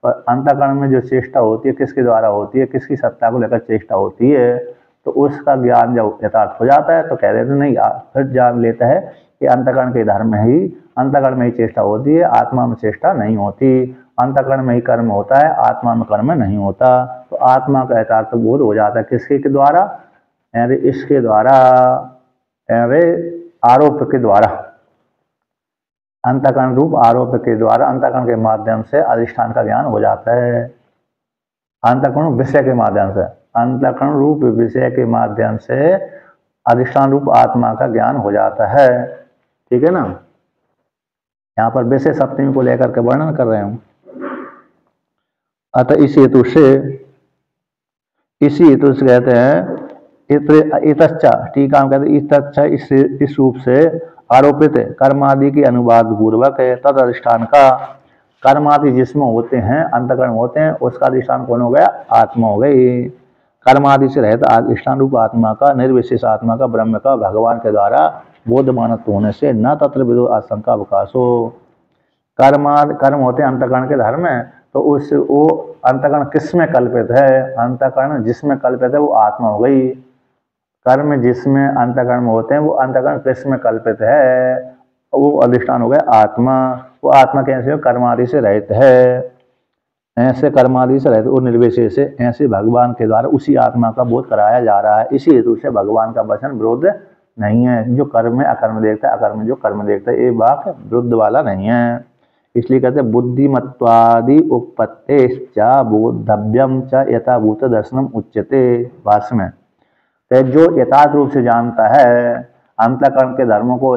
और अंतःकरण में जो चेष्टा होती है किसके द्वारा होती है, किसकी सत्ता को लेकर चेष्टा होती है। तो उसका ज्ञान जब यथार्थ हो जाता है तो कह देते नहीं, फिर जान लेता है कि अंतःकरण के धर्म ही, अंतःकरण में ही चेष्टा होती है, आत्मा में चेष्टा नहीं होती। अंतःकरण में ही कर्म होता है, आत्मा में कर्म नहीं होता। तो आत्मा का यथार्थ बोध हो जाता है किसके के द्वारा? अरे इसके द्वारा, अरे आरोप के द्वारा, अंतःकरण रूप आरोप के द्वारा, अंतःकरण के माध्यम से अधिष्ठान का ज्ञान हो जाता है। अंतःकरण विषय के माध्यम से, अंतःकरण रूप विषय के माध्यम से अधिष्ठान रूप आत्मा का ज्ञान हो जाता है। ठीक है ना? यहाँ पर विषय सप्तमी को लेकर के वर्णन कर रहे हूं। अतः इस हेतु से कहते हैं इतच्चा, टीका में कहते हैं इतच्चा, इस रूप से आरोपित कर्मादि के अनुवाद पूर्वक है। तद अधिष्ठान का, कर्मादि जिसमें होते हैं, अंतःकरण होते हैं, उसका अधिष्ठान कौन हो गया? आत्मा हो गई। कर्मादि से रहता अधिष्ठान रूप आत्मा का, निर्विशेष आत्मा का, ब्रह्म का भगवान के द्वारा बोधमानत्व होने से न तत्र विदो आशंका अवकाश हो। कर्म होते हैं अंतःकरण के धर्म में, तो उस वो अंतःकरण किस में कल्पित है? अंतःकरण जिसमें कल्पित है वो आत्मा हो गई। कर्म जिसमें अंतःकरण होते हैं वो अंतःकरण किस में कल्पित है? वो अधिष्ठान हो गया आत्मा। वो आत्मा कैसे हो? कर्मादि से रहित है। ऐसे कर्मादि से रहित वो निर्विशेष है, ऐसे भगवान के द्वारा उसी आत्मा का बोध कराया जा रहा है। इसी हेतु से भगवान का वचन विरुद्ध नहीं है। जो कर्म है अकर्म देखता है, अकर्म जो कर्म देखता है, ये वाक्य विरुद्ध वाला नहीं है। इसलिए कहते हैं बुद्धिमत्वादि उपपत्तेश्च बोद्धव्यम च यथाभूत दर्शनम उच्यते। भाष्य में जो यथार्थ रूप से जानता है अंतःकरण के धर्मों को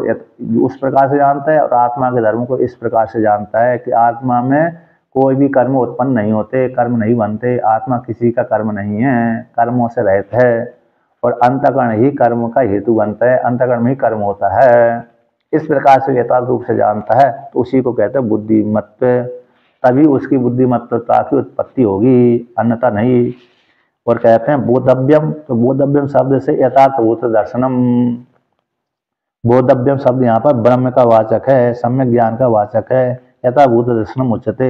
उस प्रकार से जानता है, और आत्मा के धर्मों को इस प्रकार से जानता है कि आत्मा में कोई भी कर्म उत्पन्न नहीं होते, कर्म नहीं बनते, आत्मा किसी का कर्म नहीं है, कर्मों से रहित है, और अंतःकरण ही कर्म का हेतु बनता है, अंतःकरण में ही कर्म होता है। इस प्रकार से यथार्थ रूप से जानता है तो उसी को कहते हैं बुद्धिमत्व। तभी उसकी बुद्धिमत्वता की उत्पत्ति होगी, अन्यथा नहीं। और कहते हैं बोधव्यम, तो बोधव्यम शब्द से यथार्थभूत दर्शनम। बोधव्यम शब्द यहाँ पर ब्रह्म का वाचक है, सम्यक ज्ञान का वाचक है। यथाभूत दर्शनम उच्यते,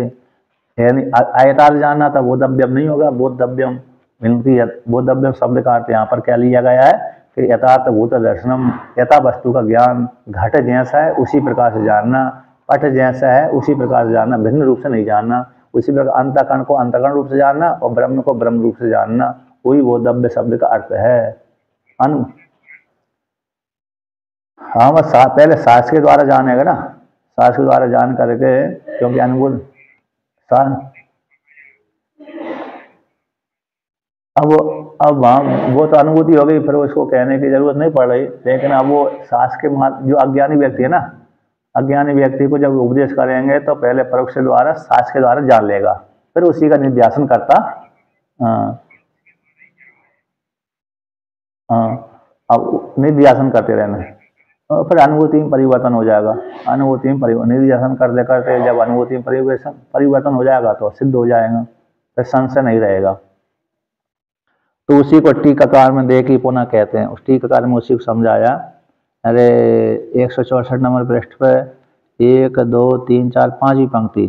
यानी यथार्थ जानना था, बोधव्यम नहीं होगा, बोधव्यम। बोधव्यम शब्द का अर्थ यहाँ पर क्या लिया गया है कि यथार्थभूत दर्शनम, यथा वस्तु का ज्ञान, घट जैसा है उसी प्रकार से जानना, पट जैसा है उसी प्रकार से जानना, भिन्न रूप से नहीं जानना। उसी प्रकार अंतःकरण को अंतःकरण रूप से जानना और ब्रह्म को ब्रह्म रूप से जानना, वही बोधव्य शब्द का अर्थ है। हाँ, बस पहले शास्त्र के द्वारा जानेगा ना, शास्त्र के द्वारा जान करके, क्योंकि अनुभूत अब वो तो अनुभूति हो गई, फिर उसको कहने की जरूरत नहीं पड़ रही। लेकिन अब वो शास्त्र के जो अज्ञानी व्यक्ति है ना, अज्ञानी व्यक्ति को जब उपदेश करेंगे तो पहले परोक्ष के द्वारा, शास्त्र के द्वारा जान लेगा, फिर उसी का निध्यासन करता। अब निध्यासन करते रहना, फिर अनुभूति में परिवर्तन हो जाएगा। अनुभूति में निध्यासन करते करते जब अनुभूति में परिवर्तन हो जाएगा तो सिद्ध हो जाएगा, फिर संशय नहीं रहेगा। तो उसी को टीकाकार में देखी पुनः कहते हैं। उस टीकाकार में उसी को समझाया। अरे 164 नंबर पृष्ठ पर 1, 2, 3, 4, 5वीं पंक्ति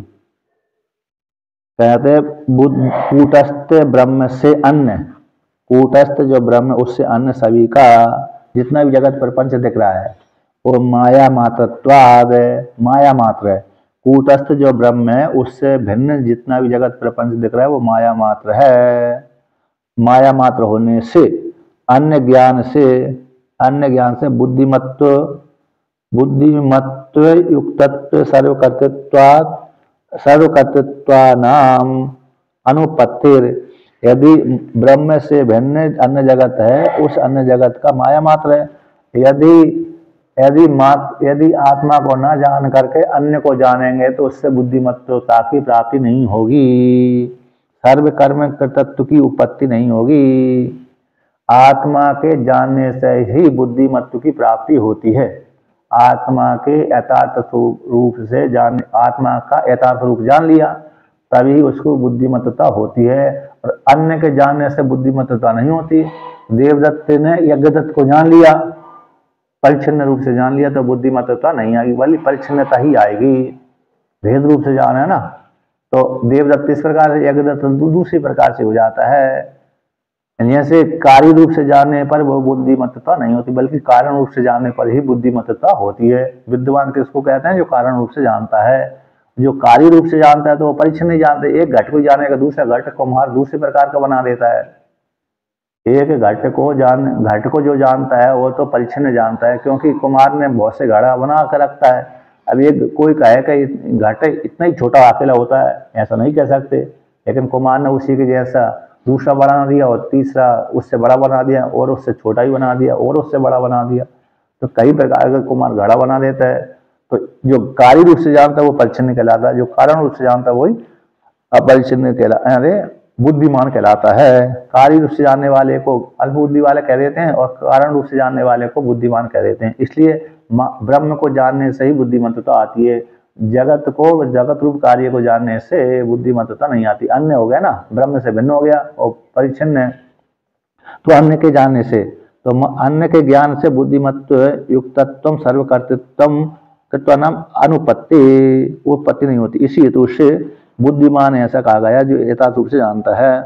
कहते कूटस्थ ब्रह्म से अन्य, कूटस्थ जो ब्रह्म उससे अन्य सभी का जितना भी जगत प्रपंच दिख रहा है वो माया मात्रत्वाद, माया मात्र है। कूटस्थ जो ब्रह्म है उससे भिन्न जितना भी जगत प्रपंच दिख रहा है वो माया मात्र है। माया मात्र होने से अन्य ज्ञान से अन्य ज्ञान से बुद्धिमत्व युक्तत्व सर्वकर्तृत्वानाम अनुपत्तिर। यदि ब्रह्म से भिन्न अन्य जगत है, उस अन्य जगत का माया मात्र है। यदि आत्मा को न जान करके अन्य को जानेंगे तो उससे बुद्धिमत्ता की प्राप्ति नहीं होगी, सर्व कर्म कर्तृत्व की उपपत्ति नहीं होगी। आत्मा के जानने से ही बुद्धिमत्व की प्राप्ति होती है। आत्मा के यथार्थ रूप से जान, आत्मा का यथार्थ रूप जान लिया तभी उसको बुद्धिमत्ता होती है, और अन्य के जानने से बुद्धिमत्ता नहीं होती। देवदत्त ने यज्ञदत्त को जान लिया, परिच्छिन्न रूप से जान लिया तो बुद्धिमत्ता नहीं आएगी, बल्कि परिच्छिन्नता ही आएगी। भेद रूप से जाना है ना, तो देवदत्त इस प्रकार से, यज्ञदत्त दूसरी प्रकार से हो जाता है। जैसे कार्य रूप से जानने पर वो बुद्धिमत्ता नहीं होती, बल्कि कारण रूप से जानने पर ही बुद्धिमत्ता होती है। विद्वान किसको कहते हैं? जो कारण रूप से जानता है। जो कार्य रूप से जानता है तो वो परिच्छिन्न नहीं जानते। एक घट को जानेगा, दूसरा घट कुम्हार दूसरे प्रकार का बना देता है। एक घट को जो जानता है वो तो परिच्छिन्न जानता है, क्योंकि कुम्हार ने बहुत से घड़ा बना कर रखता है। अब एक कोई कहे कि घट इतना ही छोटा अकेला होता है, ऐसा नहीं कह सकते, लेकिन कुम्हार ने उसी के जैसा दूसरा बना दिया, और तीसरा उससे बड़ा बना दिया, और उससे छोटा ही बना दिया, और उससे बड़ा बना दिया। तो कई प्रकार का कुम्हार घड़ा बना देता है। तो जो कार्य रूप से जानता है वो परिच्छिन्न कहलाता है, जो कारण रूप से जानता है वही अपरिच्छिन्न कहलाता है, बुद्धिमान कहलाता है। कार्य रूप से जानने वाले को अल्पबुद्धि वाले कह देते हैं, और कारण रूप से जानने वाले को बुद्धिमान कह देते हैं। इसलिए ब्रह्म को जानने से ही बुद्धिमत्ता आती है। जगत रूप कार्य को जानने से बुद्धिमत्ता नहीं आती। अन्य हो गया ना, ब्रह्म से भिन्न हो गया और परिच्छिन्न है, तो अन्य के जानने से, तो अन्य के ज्ञान से बुद्धिमत्व युक्तत्व सर्वकर्तृत्व नाम अनुपत्ति, उत्पत्ति नहीं होती। इसी हेतु से बुद्धिमान ऐसा कहा गया जो यथार्थ रूप से जानता है।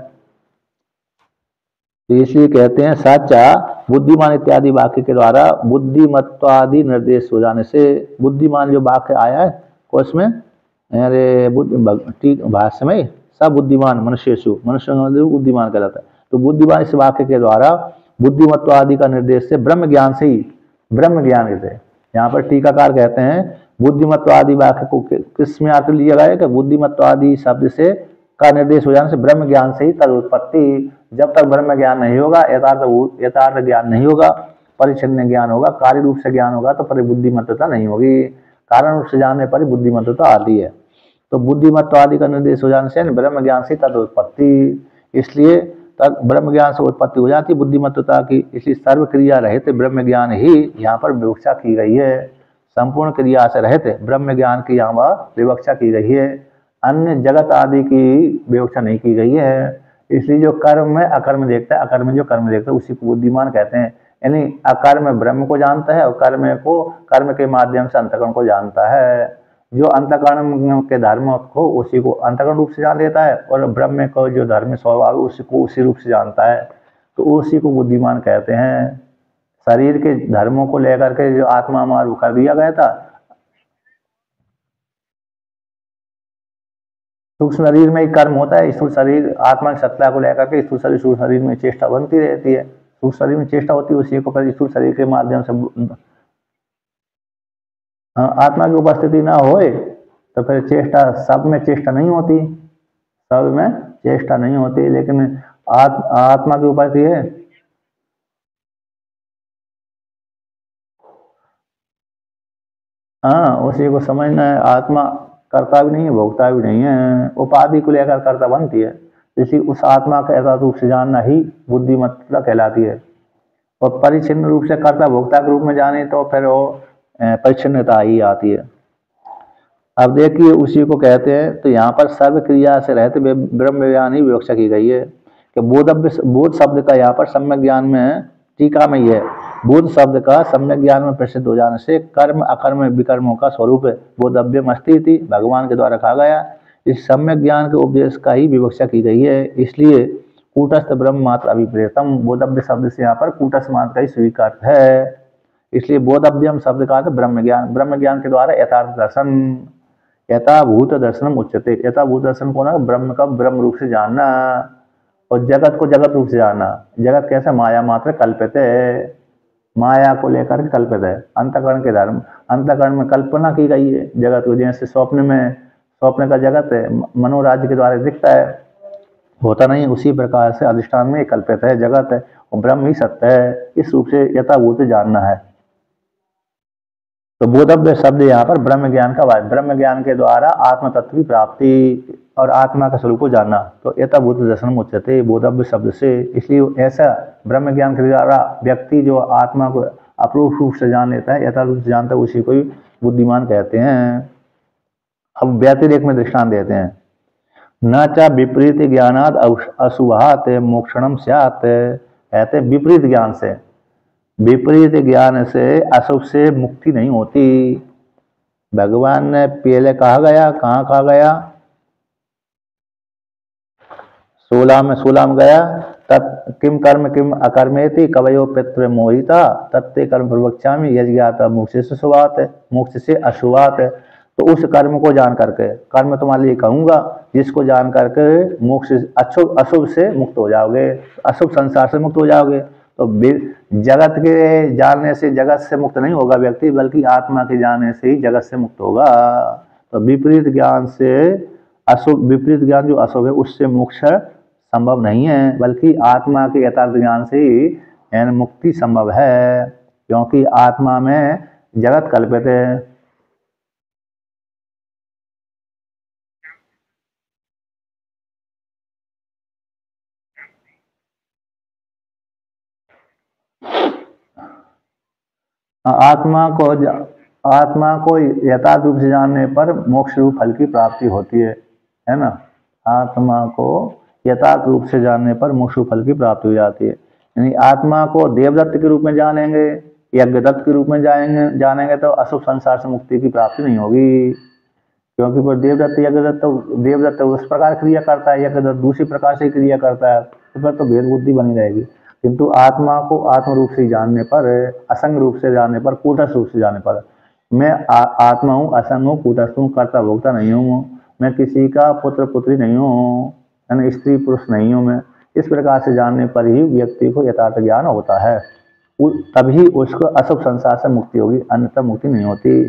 तो इसलिए कहते हैं साचा बुद्धिमान इत्यादि वाक्य के द्वारा बुद्धिमत्वादि निर्देश हो जाने से, बुद्धिमान जो वाक्य आया है उसमें, अरे भाष्य में सब बुद्धिमान मनुष्य बुद्धिमान कहलाता है। तो बुद्धिमान इस वाक्य के द्वारा बुद्धिमत्वादि का निर्देश से ब्रह्म ज्ञान से ही, ब्रह्म ज्ञान से, यहाँ पर टीकाकार कहते हैं बुद्धिमत्वादि वाक्य को किस में अर्थ लिया गया है कि बुद्धिमत्वादि शब्द से का निर्देश हो जाने से ब्रह्म ज्ञान से ही तद उत्पत्ति। जब तक ब्रह्म ज्ञान नहीं होगा, यथार्थ ज्ञान नहीं होगा, परिच्छिन्न ज्ञान होगा, कार्य रूप से ज्ञान होगा, तो पर बुद्धिमत्ता नहीं होगी। कारण रूप से जानने पर बुद्धिमत्ता आती है। तो बुद्धिमत्वादि का निर्देश हो जाने से ब्रह्म ज्ञान से तद उत्पत्ति, इसलिए तद ब्रह्म ज्ञान से उत्पत्ति हो जाती बुद्धिमत्ता की। इसलिए सर्व क्रिया रहित ब्रह्म ज्ञान ही यहाँ पर विवक्षा की गई है। संपूर्ण क्रिया से रहित ब्रह्म ज्ञान की यहाँ विवक्षा की गई है, अन्य जगत आदि की विवक्षा नहीं की गई है। इसलिए जो कर्म में अकर्म देखता है, अकर्म जो कर्म देखता है उसी को बुद्धिमान कहते हैं। यानी अकर्म ब्रह्म को जानता है और कर्म के माध्यम से अंतःकरण को जानता है। जो अंतःकरण के धर्म को उसी को अंतःकरण रूप से जान लेता है, और ब्रह्म को जो धर्म स्वभाव है उसी को उसी रूप से जानता है, तो उसी को बुद्धिमान कहते हैं। शरीर के धर्मों को लेकर के जो आत्मा मारू कर दिया गया था, सूक्ष्म शरीर में ही कर्म होता है, स्थूल शरीर आत्मा की सत्ता को लेकर के स्थूल शरीर में चेष्टा बनती रहती है। स्थूल शरीर में चेष्टा होती है, उसी को फिर स्थूल शरीर के माध्यम से आत्मा की उपस्थिति ना होए तो फिर चेष्टा, सब में चेष्टा नहीं होती, सब में चेष्टा नहीं होती, लेकिन आत्मा की उपस्थिति है। हाँ, उसी को समझना है। आत्मा करता भी नहीं है, भोगता भी नहीं है, उपाधि को लेकर कर्ता बनती है। इसी उस आत्मा का यथार्थ रूप से जानना ही बुद्धिमत्ता कहलाती है। और परिच्छिन्न रूप से कर्ता भोक्ता के रूप में जाने तो फिर वो परिच्छिन्नता ही आती है। अब देखिए उसी को कहते हैं, तो यहाँ पर सर्व क्रिया से रहते ब्रह्म ज्ञान ही विवक्षा की गई है कि बोध शब्द का यहाँ पर सम्यक ज्ञान में टीका में ही है। बोध शब्द का सम्यक ज्ञान में प्रसिद्ध हो जाने से कर्म अकर्म विकर्मों का स्वरूप बोधव्यम अस्ति भगवान के द्वारा कहा गया। इस सम्यक ज्ञान के उपदेश का ही विवक्षा की गई है। इसलिए कूटस्थ ब्रह्म मात्र अभिप्रेतम, बोधव्य शब्द से यहाँ पर कूटस्थ मात्र का ही स्वीकार है। इसलिए बोधव्यम शब्द का अर्थ ब्रह्म ज्ञान के द्वारा यथार्थ दर्शन, यथाभूत दर्शनम उच्यते। यथाभूत दर्शन को ना ब्रह्म का ब्रह्म रूप से जानना, और जगत को जगत रूप से जानना। जगत कैसे? माया मात्र कल्पित है। माया को लेकर के कल्पित है। अंतःकरण के धर्म, अंतःकरण में कल्पना की गई है जगत को, जैसे स्वप्न का जगत है मनोराज्य के द्वारा दिखता है, होता नहीं, उसी प्रकार से अधिष्ठान में कल्पित है जगत है और ब्रह्म ही सत्य है। इस रूप से यथाभूत जानना है। तो बोधव्य शब्द यहाँ पर ब्रह्म ज्ञान का वाद, ब्रह्म ज्ञान के द्वारा आत्म तत्व की प्राप्ति और आत्मा का स्वरूप को जानना। तो यथाभूत दर्शन उच्यते बोधव्य शब्द से, इसलिए ऐसा ब्रह्म ज्ञान के द्वारा व्यक्ति जो आत्मा को अप्रूप रूप से जान लेता है, यथारूप से जानता है, उसी को ही बुद्धिमान कहते हैं। अब व्यतिरेक में दृष्टांत देते हैं। न च विपरीत ज्ञानाद अशुभात मोक्षणम स्यात्, कहते विपरीत ज्ञान से, विपरीत ज्ञान से अशुभ से मुक्ति नहीं होती। भगवान ने पहले कहा गया, कहाँ कहा गया, 16 में गया, तत् किम कर्म किम अकर्मेति कवयो पितृ मोहिता तत्ते कर्म प्रवक्ष्यामि यज्ञाता मोक्ष से शुभात, मोक्ष से अशुभात। तो उस कर्म को जान करके, कर्म तुम्हारे लिए कहूंगा जिसको जान करके मोक्ष अशुभ से मुक्त हो जाओगे, अशुभ संसार से मुक्त हो जाओगे। तो जगत के जानने से जगत से मुक्त नहीं होगा व्यक्ति, बल्कि आत्मा के जानने से ही जगत से मुक्त होगा। तो विपरीत ज्ञान से अशुभ, विपरीत ज्ञान जो अशुभ है उससे मोक्ष संभव नहीं है, बल्कि आत्मा के यथार्थ ज्ञान से ही मुक्ति संभव है, क्योंकि आत्मा में जगत कल्पित है। आत्मा को यथार्थ रूप से जानने पर मोक्ष रूप फल की प्राप्ति होती है ना। आत्मा को यथार्थ रूप से जानने पर मोक्ष रूप फल की प्राप्ति हो जाती है। यानी आत्मा को देवदत्त के रूप में जानेंगे, यज्ञदत्त के रूप में जानेंगे तो अशुभ संसार से मुक्ति की प्राप्ति नहीं होगी, क्योंकि पर देवदत्त उस प्रकार क्रिया करता है, यज्ञदत्त दूसरी प्रकार से क्रिया करता है, तो फिर तो भेद बुद्धि बनी रहेगी। किंतु आत्मा को आत्म रूप से जानने पर, असंग रूप से जानने पर, कूटस्थ रूप से जानने पर, मैं आत्मा हूँ, असंग हूँ, कूटस्थ हूँ, कर्ता भोक्ता नहीं हूँ, मैं किसी का पुत्र पुत्री नहीं हूँ, स्त्री पुरुष नहीं हूँ मैं, इस प्रकार से जानने पर ही व्यक्ति को यथार्थ ज्ञान होता है, तभी उसको अशुभ संसार से मुक्ति होगी, अन्यथा मुक्ति नहीं होती।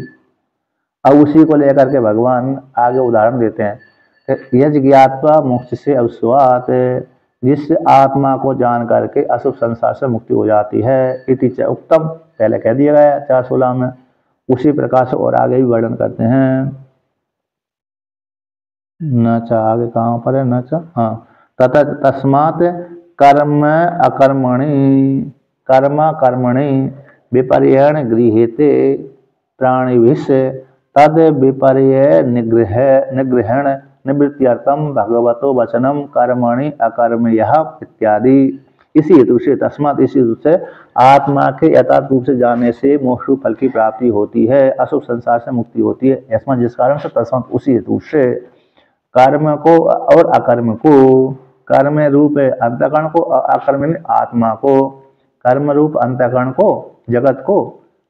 अब उसी को लेकर के भगवान आगे उदाहरण देते हैं, यज्ञ ज्ञात्वा मोक्ष से अवस्वात, जिससे आत्मा को जान करके अशुभ संसार से मुक्ति हो जाती है। इति च उत्तम, पहले कह दिया गया 4:16 में, उसी प्रकार से और आगे भी वर्णन करते हैं। न च आगे कहाँ पर है, न च, हाँ, तथा तस्मात् कर्म कर्मणि विपर्यण गृह्यते प्राणिभिः तद विपर्य निग्रहण निवृत्त्यर्थम भगवतो वचनम कर्मणि अकर्मयः इत्यादि। इसी हेतु से, तस्मात् इसी हेतु से आत्मा के यथार्थ रूप से जानने से मोक्ष फल की प्राप्ति होती है, अशुभ संसार से मुक्ति होती है। ऐसा जिस कारण से, तस्मात् उसी हेतु से कर्म को और अकर्म को, कर्म रूप अंतःकरण को, अकर्म आत्मा को, कर्म रूप अंतःकरण को, जगत को,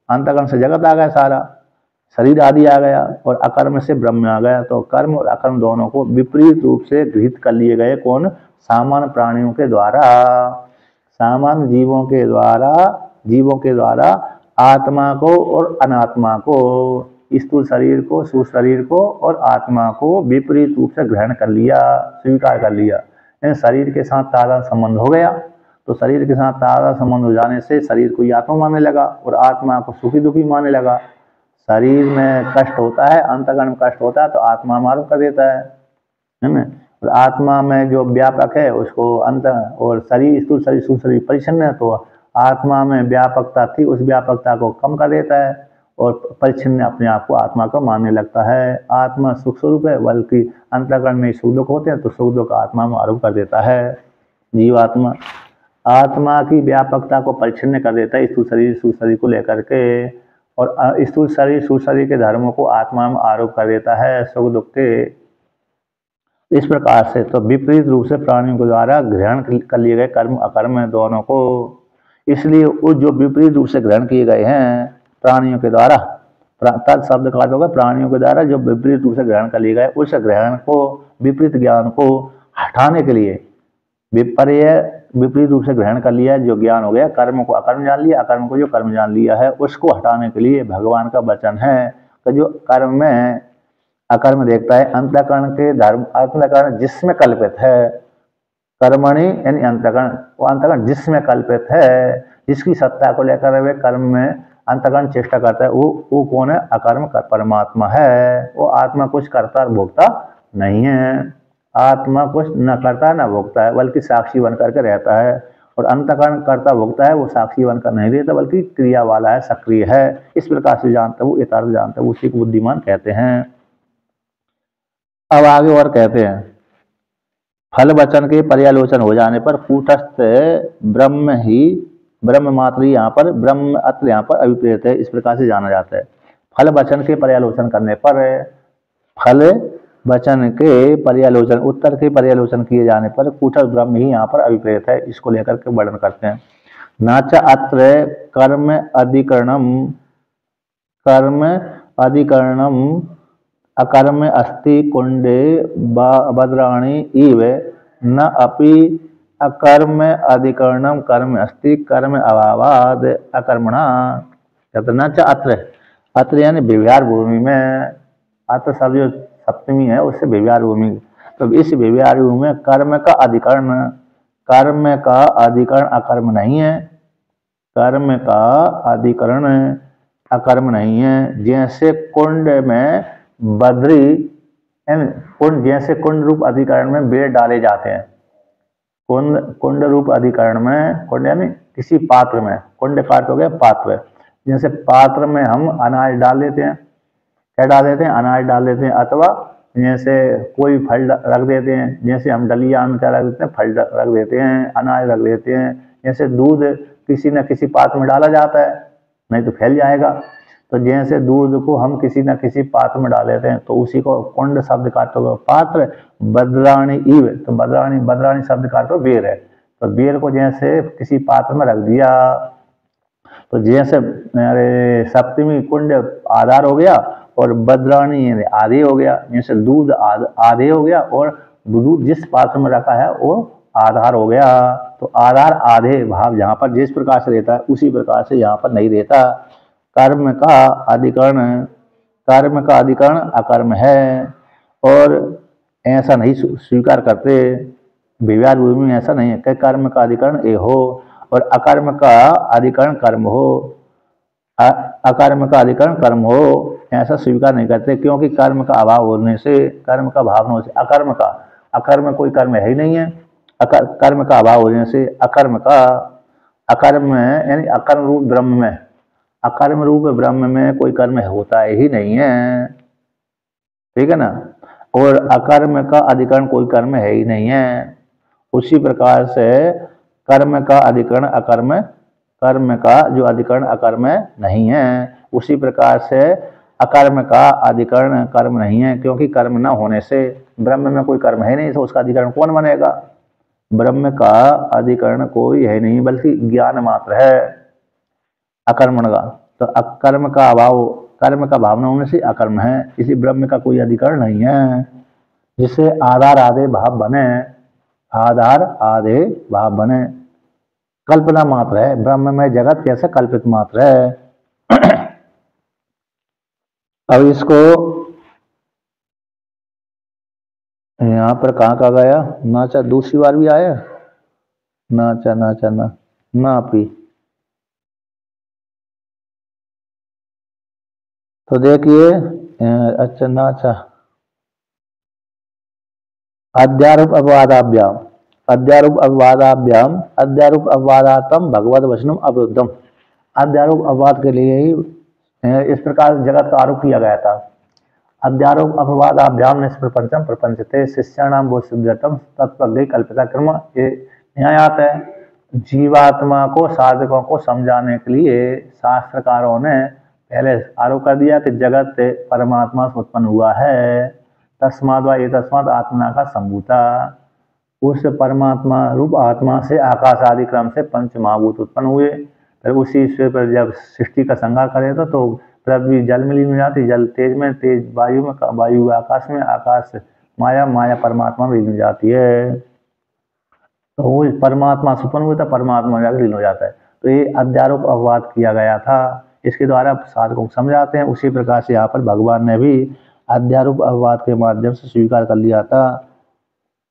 अंतःकरण से जगत आ गया सारा, शरीर आदि आ गया, और अकर्म से ब्रह्म आ गया। तो कर्म और अकर्म दोनों को विपरीत रूप से गृहीत कर लिए गए, कौन, सामान्य प्राणियों के द्वारा, सामान्य जीवों के द्वारा आत्मा को और अनात्मा को, स्थूल शरीर को, सूक्ष्म शरीर को और आत्मा को विपरीत रूप से ग्रहण कर लिया, स्वीकार कर लिया। शरीर के साथ तादा संबंध हो गया, तो शरीर के साथ तादा संबंध हो जाने से शरीर को आत्मा मानने लगा और आत्मा को सुखी दुखी मानने लगा। शरीर में कष्ट होता है, अंतःकरण में कष्ट होता है, तो आत्मा में आरोप कर देता है ना। और आत्मा में जो व्यापक है उसको अंत, और शरीर, स्थूल शरीर, सूक्ष्म शरीर परिच्छिन्न है, तो आत्मा में व्यापकता थी, उस व्यापकता को कम कर देता है और परिच्छिन्न अपने आप को आत्मा को मानने लगता है। आत्मा सुख स्वरूप है, बल्कि अंतःकरण में सुख दुख होते हैं, तो सुख दुख आत्मा में आरोप कर देता है। जीवात्मा आत्मा की व्यापकता को परिच्छिन्न कर देता है स्थूल शरीर, सूक्ष्म शरीर को लेकर के, और स्थूल शरीर, सूक्ष्म शरीर के धर्मों को आत्मा में आरोप कर देता है, सुख दुख के। इस प्रकार से तो विपरीत रूप से प्राणियों के द्वारा ग्रहण कर लिए गए कर्म अकर्म दोनों को, इसलिए वो जो विपरीत रूप से ग्रहण किए गए हैं प्राणियों के द्वारा, तत् शब्द का अर्थ होगा प्राणियों के द्वारा जो विपरीत रूप से ग्रहण कर लिए गए, उस ग्रहण को, विपरीत ज्ञान को हटाने के लिए, विपर्य विपरीत रूप से ग्रहण कर लिया है, जो ज्ञान हो गया, कर्म को अकर्म जान लिया, अकर्म को जो कर्म जान लिया है, उसको हटाने के लिए भगवान का वचन है कि जो कर्म में अकर्म देखता है, अंतःकरण के धर्म, अंतःकरण जिसमें कल्पित है, कर्मणि यानी अंतःकरण, वो अंतःकरण जिसमें कल्पित है, जिसकी सत्ता को लेकर वे कर्म में अंतःकरण चेष्टा करता है, वो कौन है? अकर्म का परमात्मा है। वो आत्मा कुछ करता भोगता नहीं है, आत्मा कुछ न करता न भोगता है, बल्कि साक्षी बन करके रहता है। और अंतःकरण करता भोगता है, वो साक्षी बनकर नहीं रहता, बल्कि क्रिया वाला है, सक्रिय है। इस प्रकार से जानता है वो, यथार्थ जानता है, उसी को बुद्धिमान कहते हैं। अब आगे और कहते हैं, फल वचन के पर्यालोचन हो जाने पर कूटस्थ ब्रह्म ही ब्रह्म मात्र यहाँ पर, ब्रह्म अत्र यहाँ पर अभिप्रेत है, इस प्रकार से जाना जाता है। फल वचन के पर्यालोचन करने पर, फल वचन के पर्यालोचन, उत्तर के पर्यालोचन किए जाने पर कूटस्थ ब्रह्म ही यहाँ पर अभिप्रेत है, इसको लेकर के वर्णन करते हैं। नाच अत्र कर्म अधिकरणम, कर्म अधिकरणम अकर्म अस्ति कुंडे भद्राणी इव न अपि अकर्म अधिकरणम कर्म अस्ति कर्म अभावाद अकर्मणा। न च अत्र, अत्र यानी व्यवहार भूमि में, अत्र शब्द जो सप्तमी है उससे व्यवहार भूमि, तो इस व्यवहार भूमि में कर्म का अधिकरण, कर्म का अधिकरण अकर्म नहीं है, कर्म का अधिकरण अकर्म नहीं है। जैसे कुंड में बद्री, कुंड, जैसे कुंड रूप अधिकरण में बेर डाले जाते हैं, कुंड रूप अधिकरण में, कुंड यानी किसी पात्र में, कुंड का अर्थ हो गया पात्र, जैसे पात्र में हम अनाज डाल देते हैं, क्या डाल देते हैं? अनाज डाल देते हैं, अथवा जैसे कोई फल रख देते हैं, जैसे हम डलिया में क्या रख देते हैं? फल रख देते हैं, अनाज रख देते हैं। जैसे दूध किसी न किसी पात्र में डाला जाता है, नहीं तो फैल जाएगा, तो जैसे दूध को हम किसी न किसी पात्र में डाल देते हैं, तो उसी को कुंड शब्द का अर्थ होगा पात्र। बद्राणी इव, तो बद्राणी, बद्राणी शब्द का अर्थ बेर है, तो बेर को जैसे किसी पात्र में रख दिया, तो जैसे सप्तमी कुंड आधार हो गया और बद्राणी आधे हो गया, जैसे दूध आधे हो गया और दूध जिस पात्र में रखा है वो आधार हो गया। तो आधार आधे भाव जहाँ पर जिस प्रकार से रहता है उसी प्रकार से यहाँ पर नहीं रहता। कर्म का अधिकरण, कर्म का अधिकरण अकर्म है, और ऐसा नहीं स्वीकार करते, व्यवहार भूमि में ऐसा नहीं है कि कर्म का अधिकरण ये हो और अकर्म का अधिकरण कर्म हो, अकर्म का अधिकरण कर्म हो, ऐसा स्वीकार नहीं करते, क्योंकि कर्म का अभाव होने से, कर्म का भाव होने से, अकर्म का, अकर्म कोई कर्म है ही नहीं है, कर्म का अभाव होने से अकर्म का, अकर्म यानी अकर्म रूप ब्रह्म में, अकर्म रूप ब्रह्म में कोई कर्म होता ही नहीं है, ठीक है ना। और अकर्म का अधिकरण कोई कर्म है ही नहीं है। उसी प्रकार से कर्म का अधिकरण अकर्म, कर्म का जो अधिकरण अकर्म नहीं है, उसी प्रकार से अकर्म का अधिकरण कर्म नहीं है, क्योंकि कर्म न होने से ब्रह्म में कोई कर्म है नहीं, तो उसका अधिकरण कौन बनेगा? ब्रह्म का अधिकरण कोई है नहीं, बल्कि ज्ञान मात्र है अकर्मण का। तो अकर्म का अभाव, कर्म का भाव न होने से अकर्म है, इसी ब्रह्म का कोई अधिकरण नहीं है, जिससे आधार आधे भाव बने, आधार आधे भाव बने, कल्पना मात्र है। ब्रह्म में जगत कैसे कल्पित मात्र है। अब इसको यहाँ पर कहाँ का गया? नाचा दूसरी बार भी आया, नाचा नाचा ना ना पी, तो देखिए अच्छा नाचा अध्यारूप अपवादाभ्याम, अध्यारूप अपवादाभ्याम, अध्यारूप अपवादातम भगवत वचनम अवरुद्धम। अध्यारूप अपवाद के लिए ही इस प्रकार जगत का आरोप किया गया था। अध्यारोप अपवादाभ्याम निष्प्रपंचम प्रपंचते शिष्याणाम वो सिद्धतम तत्पग्धि कल्पिता कर्म। ये न्याय आता है, जीवात्मा को, साधकों को समझाने के लिए शास्त्रकारों ने पहले आरोप कर दिया कि जगत परमात्मा से उत्पन्न हुआ है, तस्माद व ये तस्माद आत्मा का संभूता, उस परमात्मा रूप आत्मा से आकाश आदि क्रम से पंच महाभूत उत्पन्न हुए। फिर उसी ईश्वर पर जब सृष्टि का संहार करे तो पृथ्वी जल में लीन हो जाती, जल तेज में, तेज वायु में, वायु आकाश में, आकाश माया, माया परमात्मा में लीन हो जाती है। तो वो परमात्मा सुपन होता है, परमात्मा जाकर लीन हो जाता है। तो ये अध्यारोप अपवाद किया गया था, इसके द्वारा साधकों को समझाते हैं। उसी प्रकार से यहाँ पर भगवान ने भी अध्यारोप अपवाद के माध्यम से स्वीकार कर लिया था।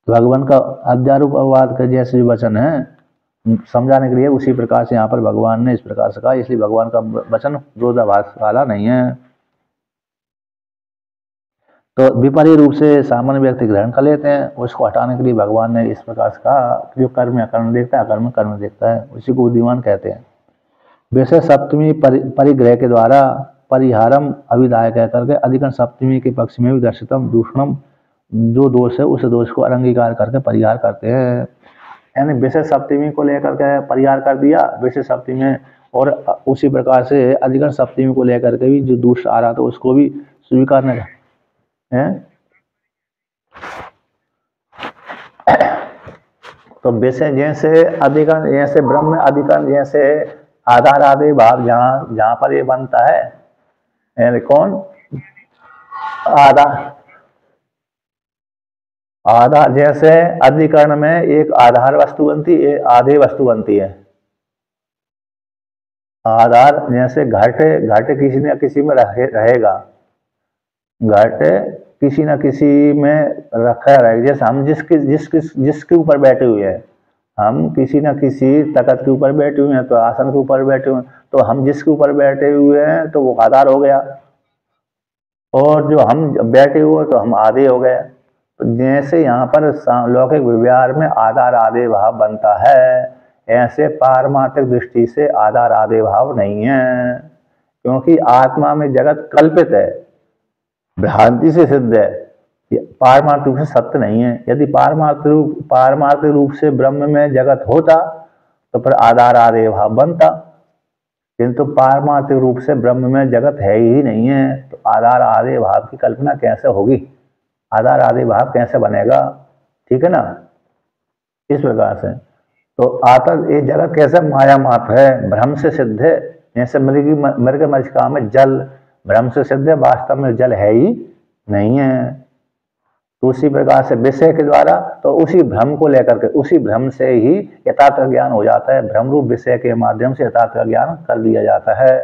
भगवान का अध्यारोप अपवाद के जैसे जो वचन है समझाने के लिए, उसी प्रकार से यहाँ पर भगवान ने इस प्रकार से कहा, इसलिए भगवान का वचन विरोधाभास वाला नहीं है। तो विपरीत रूप से सामान्य व्यक्ति ग्रहण कर लेते हैं, उसको हटाने के लिए भगवान ने इस प्रकार से कहा, जो कर्म अकर्म देखता है, अकर्म कर्म देखता है, उसी को बुद्धिमान कहते हैं। वैसे सप्तमी परिग्रह के द्वारा परिहारम अभिधाय कह करके अधिकरण सप्तमी के पक्ष में भी दर्शितम दूषणम, जो दोष है उस दोष को अंगीकार करके परिहार करते हैं। यानी विशेष सप्तमी को लेकर के परिहार कर दिया विशेष सप्तमी में, और उसी प्रकार से अधिकरण सप्तमी को लेकर के भी जो दोष आ रहा था उसको भी स्वीकार न है। तो विषय जैसे अधिकरण, जैसे ब्रह्म अधिकरण, जैसे आधार आदि भाव जहां पर ये बनता है, यानी कौन आधार, जैसे अधिकरण में एक आधार वस्तु बनती है, एक आधे वस्तु बनती है। आधार जैसे घट किसी न किसी में रहेगा, घट किसी न किसी में रखा रहेगा। जैसे हम जिसके ऊपर बैठे हुए हैं, हम किसी न किसी तख्त के ऊपर बैठे हुए हैं, तो आसन के ऊपर बैठे हुए हैं, तो हम जिसके ऊपर बैठे हुए हैं तो वो आधार हो गया, और जो हम बैठे हुए तो हम आधे हो गए। तो जैसे यहाँ पर लौकिक व्यवहार में आधार आधे भाव बनता है, ऐसे पारमार्थिक दृष्टि से आधार आधे भाव नहीं है, क्योंकि आत्मा में जगत कल्पित है, भ्रांति से सिद्ध है, पारमार्थिक रूप से सत्य नहीं है। यदि पारमार्थिक रूप से ब्रह्म में जगत होता तो फिर आधार आधे भाव बनता, किंतु पारमार्थिक रूप से ब्रह्म में जगत है ही नहीं है, तो आधार आधे भाव की कल्पना कैसे होगी, आधार आधे भाव कैसे बनेगा, ठीक है ना। इस प्रकार से तो ये जगत कैसे माया मात्र है, भ्रम से सिद्ध है। जैसे मृग मरीचिका में जल भ्रम से सिद्ध है, वास्तव में जल है ही नहीं है। तो उसी प्रकार से विषय के द्वारा, तो उसी भ्रम को लेकर के, उसी भ्रम से ही यथार्थ ज्ञान हो जाता है, भ्रम रूप विषय के माध्यम से यथार्थ ज्ञान कर लिया जाता है।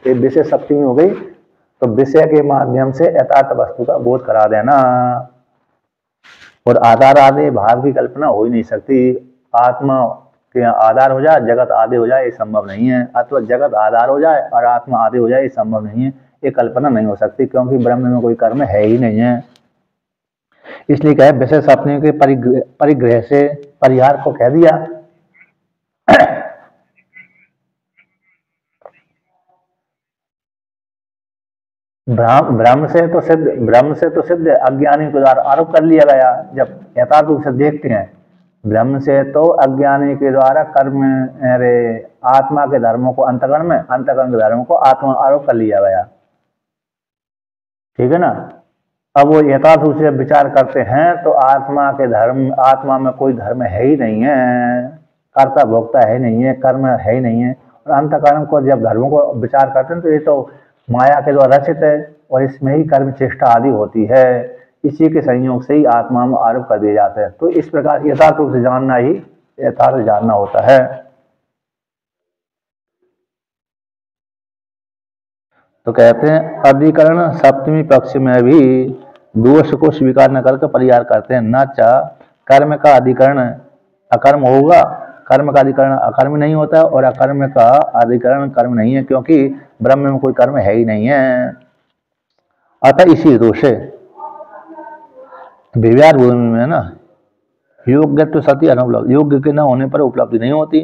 ये विषय सप्तमी हो गई, तो विषय के माध्यम से यथार्थ वस्तु का बोध करा देना, और आधार आधे भाव की कल्पना हो ही नहीं सकती। आत्मा के आधार हो जाए, जगत आधे हो जाए, ये संभव नहीं है, अथवा जगत आधार हो जाए और आत्मा आधे हो जाए, ये संभव नहीं है, ये कल्पना नहीं हो सकती, क्योंकि ब्रह्म में कोई कर्म है ही नहीं है। इसलिए क्या है, विशेष अपने के परिग्रह से परिहार को कह दिया। भ्रम से तो सिद्ध अज्ञानी के द्वारा आरोप कर लिया गया। जब यथार्थ रूप से देखते हैं, भ्रम से तो अज्ञानी के द्वारा कर्म आत्मा के धर्मों को अंतकरण में, अंतकरण के धर्मों को आत्मा आरोप कर लिया गया, ठीक है ना। अब वो यथार्थ रूप से विचार करते हैं तो आत्मा के धर्म, आत्मा में कोई धर्म है ही नहीं है, कर्ता भोक्ता है नहीं है, कर्म है ही नहीं है। और अंतकरण को जब धर्मों को विचार करते हैं तो ये तो माया के द्वारा रचित है, और इसमें ही कर्म चेष्टा आदि होती है, इसी के संयोग से ही आत्मा में आरोप कर दिए जाते हैं। तो इस प्रकार यथार्थ रूप से जानना ही यथार्थ जानना होता है। तो कहते हैं अधिकरण सप्तमी पक्ष में भी दोष को स्वीकार न करके परिहार करते हैं। न चा कर्म का अधिकरण अकर्म होगा, कर्म का अधिकरण अकर्म नहीं होता, और अकर्म का अधिकरण कर्म नहीं है, क्योंकि ब्रह्म में कोई कर्म है ही नहीं है। अतः इसी हेतु से व्यवहार भूमि में ना योग्य तो सती अनुपलब्ध, योग्य के न होने पर उपलब्धि नहीं होती,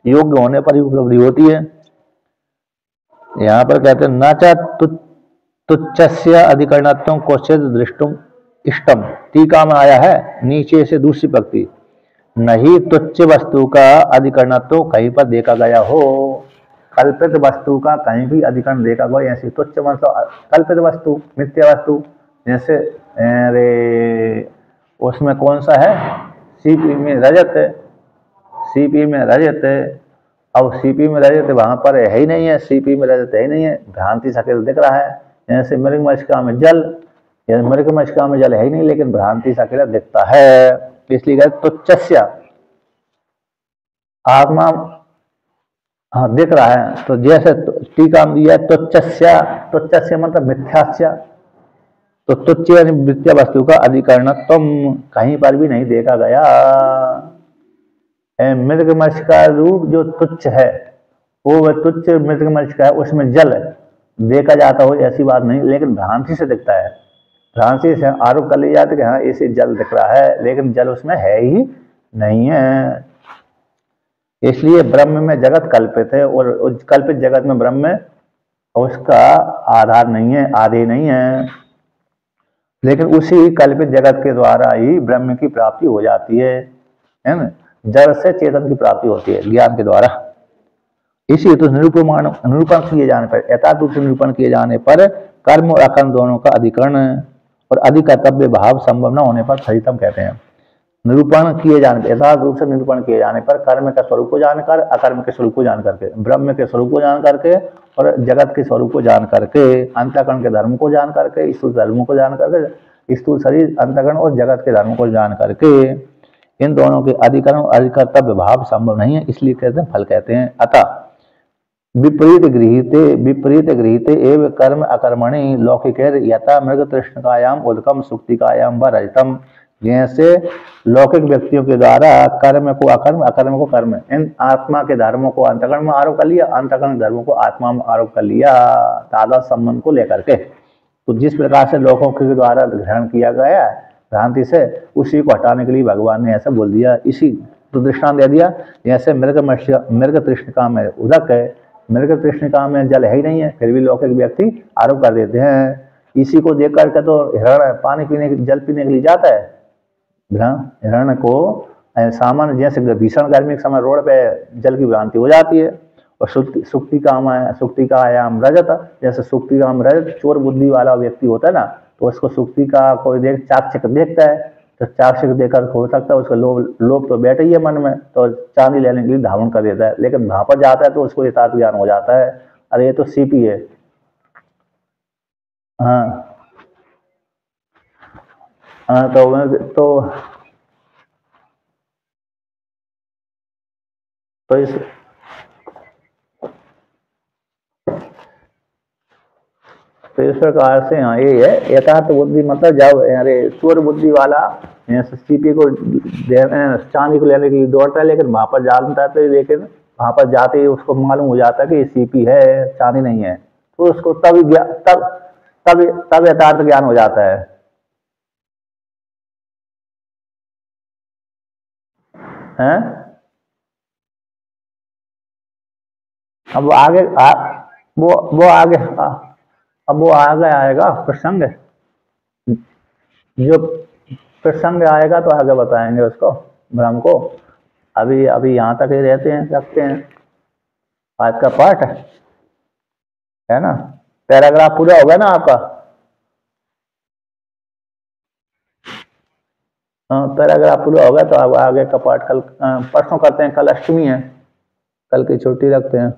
योग्य होने पर ही उपलब्धि होती है। यहाँ पर कहते हैं न चा तुच्छस्य अधिकरणत्व क्वचित दृष्टुम इष्टम, टीका में आया है नीचे से दूसरी पंक्ति, नहीं तुच्छ वस्तु का अधिकरणत्व कहीं पर देखा गया हो, कल्पित वस्तु का कहीं भी अधिकरण देखा गया। ऐसी तुच्छ मतलब कल्पित वस्तु, मिथ्या वस्तु, जैसे उसमें कौन सा है, सीपी में रजत है, सीपी में रजत है, अब सीपी में रजत वहां पर है ही नहीं है, सीपी में रजत है ही नहीं है, भ्रांति सकेल दिख रहा है। जैसे मृग मरीचिका में जल, मृग मरीचिका में जल है ही नहीं, लेकिन भ्रांति सकेल दिखता है, इसलिए कहते तुच्छस्य आत्मा, हाँ दिख रहा है। तो जैसे टीका में दिया है तुच्छस्य, तुच्छस्य मतलब मिथ्यास्य, तो तुच्छ यानी मिथ्या वस्तु का अधिकरण तुम कहीं पर भी नहीं देखा गया। मृगमच्छ का रूप जो तुच्छ है, वो वह तुच्छ मृगमच्छ का है, उसमें जल देखा जाता हो ऐसी बात नहीं, लेकिन भ्रांति से दिखता है। भ्रांति से आरोप कर लिया जाता है कि हाँ इसे जल दिख रहा है, लेकिन जल उसमें है ही नहीं है। इसलिए ब्रह्म में जगत कल्पित है, और उस कल्पित जगत में ब्रह्म में उसका आधार नहीं है, आदि नहीं है, लेकिन उसी कल्पित जगत के द्वारा ही ब्रह्म की प्राप्ति हो जाती है ना। जड़ से चेतन की प्राप्ति होती है ज्ञान के द्वारा। इसी तो निरूपण किए जाने पर, यथार्थ रूप से निरूपण किए जाने पर कर्म और अकर्म दोनों का अधिकरण और अधिकर्तव्य भाव संभव न होने पर फलितम कहते हैं। निरूपण किए जाने पर, यथार्थ रूप से निरूपण किए जाने पर कर्म के स्वरूप को जानकर, अकर्म के स्वरूप को जान करके, ब्रह्म के स्वरूप को जान करके और जगत के स्वरूप को जान करके, अंतःकरण के धर्म को जान करके, स्थूल धर्मों को जान करके, स्थूल शरीर अंतःकरण और जगत के धर्म को जान करके, इन दोनों के अधिकरण और अधिकर्तव्य भाव संभव नहीं है, इसलिए कहते हैं फल कहते हैं। अतः विपरीत गृहीते एवं कर्म अकर्मणि लौकिकैर यथा मृग तृष्णिकायाम उदकम सुक्तिकायाम व रजतम। जैसे लौकिक व्यक्तियों के द्वारा कर्म को अकर्म, अकर्म को कर्म, इन आत्मा के धर्मों को अंतःकरण में आरोप कर लिया, अंतःकरण धर्मों को आत्मा में आरोप कर लिया, तादा संबंध को लेकर के। तो जिस प्रकार से लोगों के द्वारा ग्रहण किया गया भ्रांति से, उसी को हटाने के लिए भगवान ने ऐसा बोल दिया। इसी तो दृष्टांत दे दिया, जैसे मृग तृष्णिका में उदक है, मृग तृष्णिका में जल है ही नहीं है, फिर भी लौकिक व्यक्ति आरोप कर देते हैं। इसी को देख करके तो हिरण पानी पीने जल पीने के लिए जाता है। हिरण को सामान्य जैसे भीषण गर्मी के समय रोड पे जल की भ्रांति हो जाती है। और सुक्ति का आयाम रजत, जैसे सुक्ति का रजत चोर बुद्धि वाला व्यक्ति होता है ना, तो उसको सुक्ति का कोई चाक्षक देखता है, तो चाक्षक देखकर हो सकता है उसका लोभ तो बैठे ही है मन में, तो चांदी लेने के लिए धावन कर देता है, लेकिन वहां पर जाता है तो उसको यथार्थ ज्ञान हो जाता है, अरे ये तो सीपी है। हाँ हाँ, तो इस प्रकार से हाँ ये है यथार्थ बुद्धि, मतलब जब अरे चोर बुद्धि वाला सीपी को चांदी को लेने के लिए दौड़ता है, लेकिन वहां पर जानता है, लेकिन वहां पर जाते ही उसको मालूम हो जाता है कि ये सीपी है, चांदी नहीं है, तो उसको तब यथार्थ ज्ञान हो जाता है। हैं? अब वो आगे वो आगे अब वो आगे आएगा प्रसंग, जो प्रसंग आएगा तो आगे बताएंगे उसको, भ्रम को। अभी अभी यहाँ तक ही रहते हैं, रखते हैं। आज का पाठ है ना, पैराग्राफ पूरा हो गया ना आपका? पैराग्राफ पूरा हो गया, तो अब आगे का पाठ कल परसों करते हैं, कल अष्टमी है, कल की छुट्टी रखते हैं।